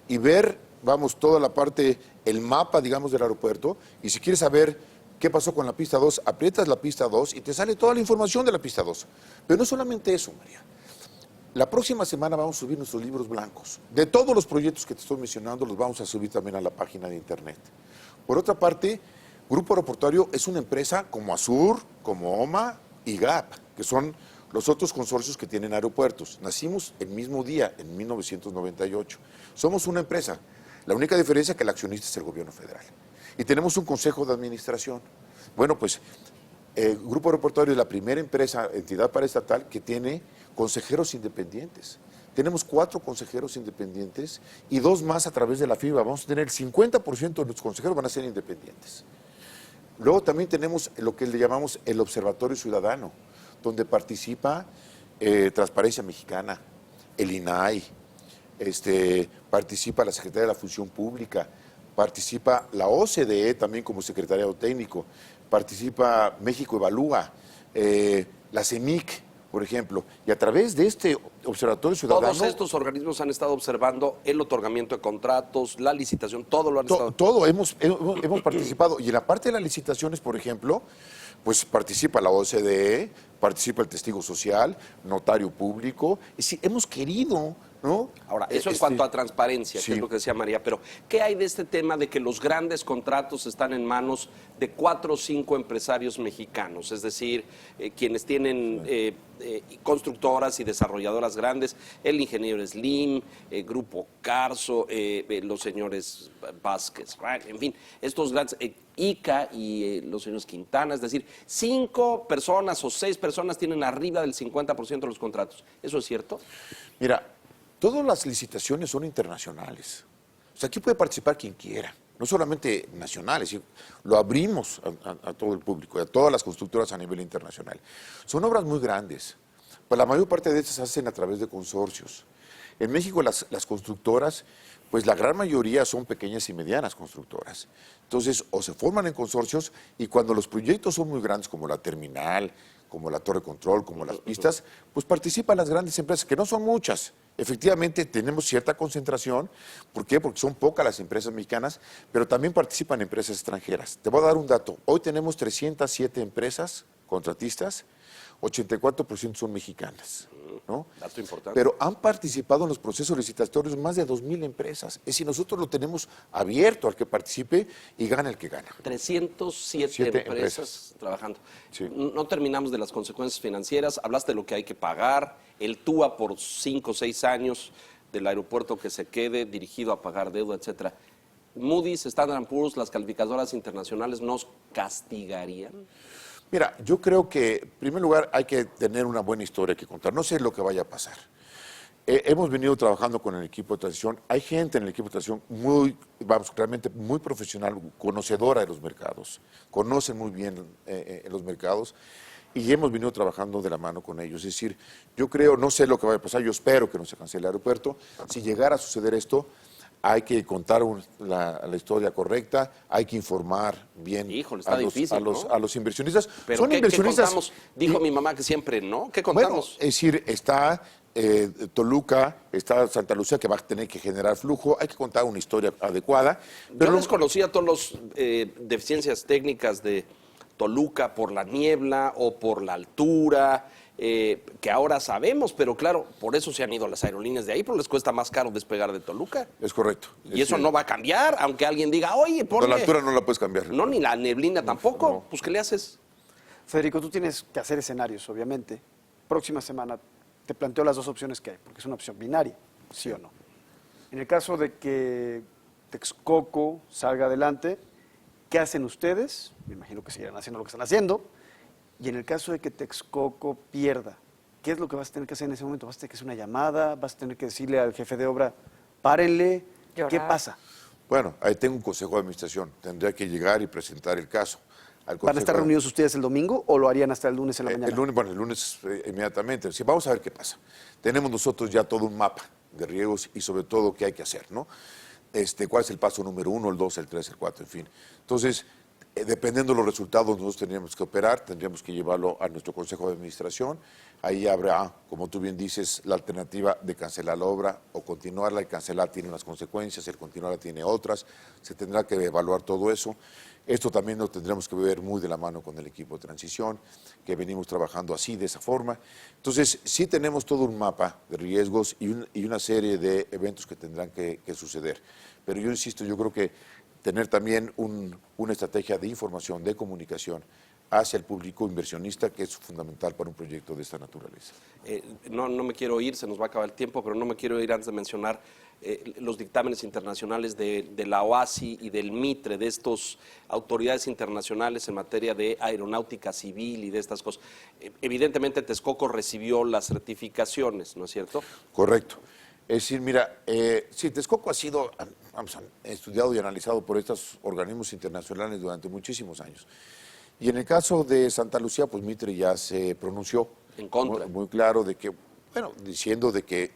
y ver, toda la parte, el mapa, digamos, del aeropuerto. Y si quieres saber qué pasó con la pista 2, aprietas la pista 2 y te sale toda la información de la pista 2. Pero no solamente eso, María. La próxima semana vamos a subir nuestros libros blancos. De todos los proyectos que te estoy mencionando, los vamos a subir también a la página de internet. Por otra parte, Grupo Aeroportuario es una empresa como Azur, como OMA y GAP, que son los otros consorcios que tienen aeropuertos. Nacimos el mismo día, en 1998. Somos una empresa. La única diferencia es que el accionista es el gobierno federal. Y tenemos un consejo de administración. Bueno, pues Grupo Aeroportuario es la primera entidad paraestatal que tiene consejeros independientes. tenemos 4 consejeros independientes y 2 más a través de la FIBA. Vamos a tener el 50% de los consejeros van a ser independientes. Luego también tenemos lo que le llamamos el Observatorio Ciudadano, donde participa Transparencia Mexicana, el INAI, participa la Secretaría de la Función Pública, participa la OCDE también como secretariado técnico, participa México Evalúa, la CEMIC, por ejemplo, y a través de este Observatorio Ciudadano... Todos estos organismos han estado observando el otorgamiento de contratos, la licitación, todo lo han estado... Todo, hemos participado. Y en la parte de las licitaciones, por ejemplo, pues participa la OCDE, participa el testigo social, notario público. Es decir, hemos querido, ¿no? Ahora, eso en cuanto a transparencia, sí. que es lo que decía María, pero ¿qué hay de este tema de que los grandes contratos están en manos de 4 o 5 empresarios mexicanos? Es decir, quienes tienen constructoras y desarrolladoras grandes, el ingeniero Slim, Grupo Carso, los señores Vázquez, en fin, estos grandes, ICA y los señores Quintana, es decir, 5 personas o 6 personas tienen arriba del 50% de los contratos. ¿Eso es cierto? Mira, todas las licitaciones son internacionales. O sea, aquí puede participar quien quiera, no solamente nacionales, lo abrimos a todo el público, a todas las constructoras a nivel internacional. Son obras muy grandes, pues la mayor parte de estas se hacen a través de consorcios. En México las constructoras, pues la gran mayoría son pequeñas y medianas constructoras. Entonces, o se forman en consorcios y cuando los proyectos son muy grandes, como la terminal, como la torre de control, como las pistas, pues participan las grandes empresas, que no son muchas. Efectivamente, tenemos cierta concentración. ¿Por qué? Porque son pocas las empresas mexicanas, pero también participan empresas extranjeras. Te voy a dar un dato. Hoy tenemos 307 empresas contratistas, 84% son mexicanas, ¿no? Dato importante. Pero han participado en los procesos licitatorios más de 2,000 empresas. Es decir, nosotros lo tenemos abierto al que participe y gana el que gana. 307 empresas trabajando. Sí. No terminamos de las consecuencias financieras. Hablaste de lo que hay que pagar. El TUA por 5 o 6 años del aeropuerto que se quede dirigido a pagar deuda, etcétera. Moody's, Standard & Poor's, las calificadoras internacionales nos castigarían. Mira, yo creo que, en primer lugar, hay que tener una buena historia que contar. No sé lo que vaya a pasar. Hemos venido trabajando con el equipo de transición. Hay gente en el equipo de transición realmente muy profesional, conocedora de los mercados. Conocen muy bien los mercados y hemos venido trabajando de la mano con ellos. Es decir, yo creo, no sé lo que vaya a pasar, yo espero que no se cancele el aeropuerto. Si llegara a suceder esto, hay que contar la historia correcta, hay que informar bien. Híjole, está difícil, ¿no? a los inversionistas. Pero Son inversionistas. ¿qué contamos? Dijo mi mamá que siempre, ¿no? ¿Qué Bueno, contamos? es decir, está Toluca, está Santa Lucía, que va a tener que generar flujo, hay que contar una historia adecuada. Yo desconocía todas las deficiencias técnicas de Toluca por la niebla o por la altura, que ahora sabemos, pero claro, por eso se han ido las aerolíneas de ahí, porque les cuesta más caro despegar de Toluca. Es correcto. Y eso no va a cambiar, aunque alguien diga, oye, ponle... La altura no la puedes cambiar. No, ni la neblina tampoco. No. Pues, ¿qué le haces? Federico, tú tienes que hacer escenarios, obviamente. Próxima semana te planteo las 2 opciones que hay, porque es una opción binaria, sí o no. En el caso de que Texcoco salga adelante, ¿qué hacen ustedes? Me imagino que seguirán haciendo lo que están haciendo. Y en el caso de que Texcoco pierda, ¿qué es lo que vas a tener que hacer en ese momento? ¿Vas a tener que hacer una llamada? ¿Vas a tener que decirle al jefe de obra, párenle? Llorar. ¿Qué pasa? Bueno, ahí tengo un consejo de administración. Tendría que llegar y presentar el caso. ¿Van a estar reunidos ustedes el domingo o lo harían hasta el lunes en la mañana? El lunes inmediatamente. Sí, vamos a ver qué pasa. Tenemos nosotros ya todo un mapa de riesgos y sobre todo qué hay que hacer, ¿no? ¿Cuál es el paso número 1, el 2, el 3, el 4, en fin? Entonces, dependiendo de los resultados, nosotros tendríamos que operar, tendríamos que llevarlo a nuestro Consejo de Administración. Ahí habrá, como tú bien dices, la alternativa de cancelar la obra o continuarla. El cancelar tiene unas consecuencias, el continuarla tiene otras. Se tendrá que evaluar todo eso. Esto también lo tendremos que ver muy de la mano con el equipo de transición, que venimos trabajando así, de esa forma. Entonces, sí tenemos todo un mapa de riesgos y una serie de eventos que tendrán que suceder. Pero yo insisto, yo creo que tener también una estrategia de información, de comunicación hacia el público inversionista, que es fundamental para un proyecto de esta naturaleza. No me quiero ir, se nos va a acabar el tiempo, pero no me quiero ir antes de mencionar los dictámenes internacionales de la OASI y del MITRE, de estas autoridades internacionales en materia de aeronáutica civil y de estas cosas. Evidentemente Texcoco recibió las certificaciones, ¿no es cierto? Correcto. Es decir, mira, sí, Texcoco ha sido estudiado y analizado por estos organismos internacionales durante muchísimos años. Y en el caso de Santa Lucía, pues Mitre ya se pronunció En contra. muy claro de que, bueno, diciendo de que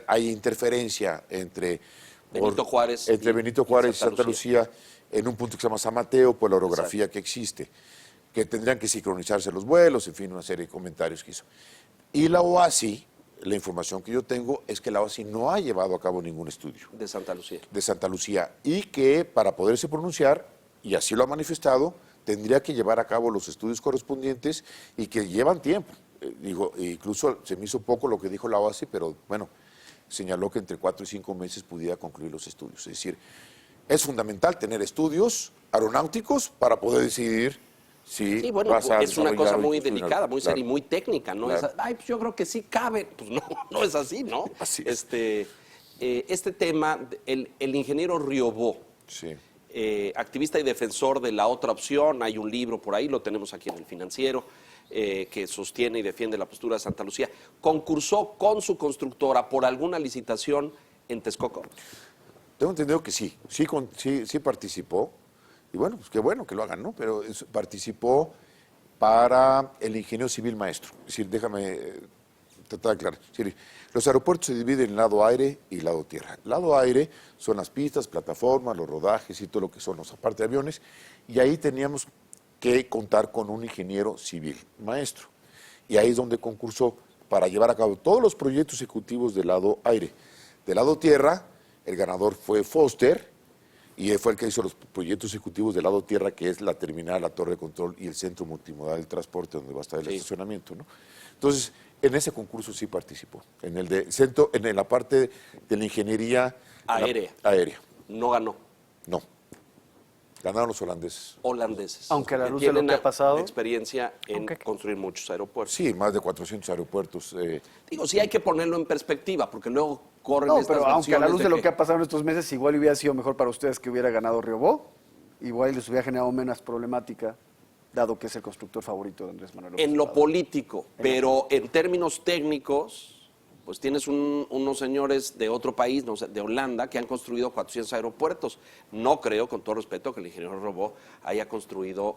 hay interferencia entre Benito Juárez entre y- Benito y Juárez y Santa Santa Lucía en un punto que se llama San Mateo por la orografía Exacto. que existe, que tendrían que sincronizarse los vuelos, en fin, una serie de comentarios que hizo. Y la OASI, la información que yo tengo es que la OASI no ha llevado a cabo ningún estudio De Santa Lucía. de Santa Lucía y que para poderse pronunciar, y así lo ha manifestado, tendría que llevar a cabo los estudios correspondientes y que llevan tiempo. Digo, incluso se me hizo poco lo que dijo la OASI, pero bueno, señaló que entre 4 y 5 meses pudiera concluir los estudios. Es decir, es fundamental tener estudios aeronáuticos para poder decidir si Sí, bueno, vas a es una desarrollar cosa o muy construir delicada, algo. muy Claro. seria y muy técnica, ¿no? Claro. Ay, pues yo creo que sí cabe. Pues no, no es así, ¿no? Así es. Este tema, el ingeniero Riobó, Sí. activista y defensor de la otra opción, hay un libro por ahí, lo tenemos aquí en El Financiero, que sostiene y defiende la postura de Santa Lucía, concursó con su constructora por alguna licitación en Texcoco. Tengo entendido que sí, sí participó, y bueno, pues qué bueno que lo hagan, ¿no? Pero participó para el ingeniero civil maestro. Es decir, déjame tratar de aclarar. Es decir, los aeropuertos se dividen en lado aire y lado tierra. El lado aire son las pistas, plataformas, los rodajes y todo lo que son los aparte de aviones, y ahí teníamos que contar con un ingeniero civil maestro. Y ahí es donde concursó para llevar a cabo todos los proyectos ejecutivos del lado aire. Del lado tierra, el ganador fue Foster, y él fue el que hizo los proyectos ejecutivos del lado tierra, que es la terminal, la torre de control y el centro multimodal del transporte, donde va a estar el Sí. estacionamiento, ¿no? Entonces, en ese concurso sí participó, en el de centro, en la parte de la ingeniería aérea. No ganó. No. Ganaron los holandeses. Holandeses. Aunque a la que luz de lo tienen que ha pasado- experiencia en Aunque- construir muchos aeropuertos. Sí, más de 400 aeropuertos. Digo, sí hay que ponerlo en perspectiva, porque luego corren No, estas pero aunque a la versiones luz de lo que ha pasado en estos meses, igual hubiera sido mejor para ustedes que hubiera ganado Riobó, igual les hubiera generado menos problemática, dado que es el constructor favorito de Andrés Manuel López en lo Obrador. político, pero en términos técnicos, pues tienes unos señores de otro país, no sé, de Holanda, que han construido 400 aeropuertos. No creo, con todo respeto, que el ingeniero Robó haya construido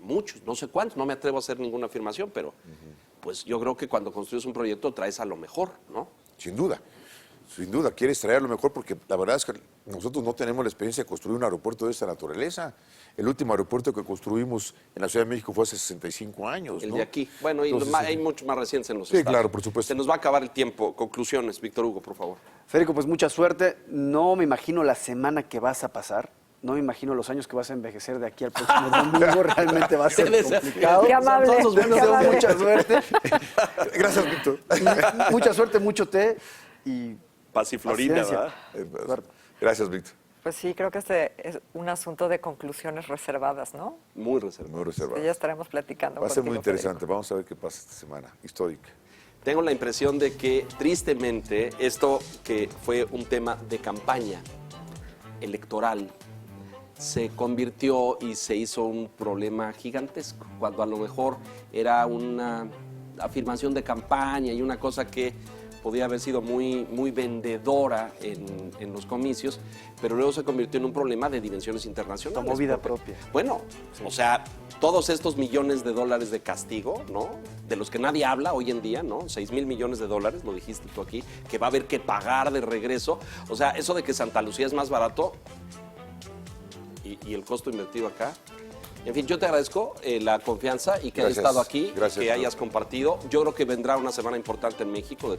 muchos, no sé cuántos, no me atrevo a hacer ninguna afirmación, pero pues yo creo que cuando construyes un proyecto traes a lo mejor, ¿no? Sin duda. Sin duda, quieres traer lo mejor porque la verdad es que nosotros no tenemos la experiencia de construir un aeropuerto de esta naturaleza. El último aeropuerto que construimos en la Ciudad de México fue hace 65 años. El ¿no? de aquí. Bueno, y Entonces, hay mucho más recientes en los Sí, estados. claro, por supuesto. Se nos va a acabar el tiempo. Conclusiones, Víctor Hugo, por favor. Federico, pues mucha suerte. No me imagino la semana que vas a pasar. No me imagino los años que vas a envejecer de aquí al próximo domingo. Realmente va a ser Debe ser. complicado. Qué amable, Todos los buenos qué deseos, amable. mucha suerte. Gracias, Víctor. Mucha suerte, mucho té y Pasiflorina, paciencia. ¿verdad? Suerte. Gracias, Víctor. Pues sí, creo que este es un asunto de conclusiones reservadas, ¿no? Muy reservado. Muy reservado. Ya estaremos platicando. Va a ser muy contigo, interesante. Vamos a ver qué pasa esta semana. Histórica. Tengo la impresión de que, tristemente, esto que fue un tema de campaña electoral se convirtió y se hizo un problema gigantesco, cuando a lo mejor era una afirmación de campaña y una cosa que podía haber sido muy, muy vendedora en los comicios, pero luego se convirtió en un problema de dimensiones internacionales. Tomó vida porque, propia. Bueno, o sea, todos estos millones de dólares de castigo, ¿no? De los que nadie habla hoy en día, ¿no? 6,000 millones de dólares, lo dijiste tú aquí, que va a haber que pagar de regreso. O sea, eso de que Santa Lucía es más barato y el costo invertido acá. En fin, yo te agradezco la confianza y que hayas Gracias. estado aquí, Gracias, que Pedro. hayas compartido. Yo creo que vendrá una semana importante en México de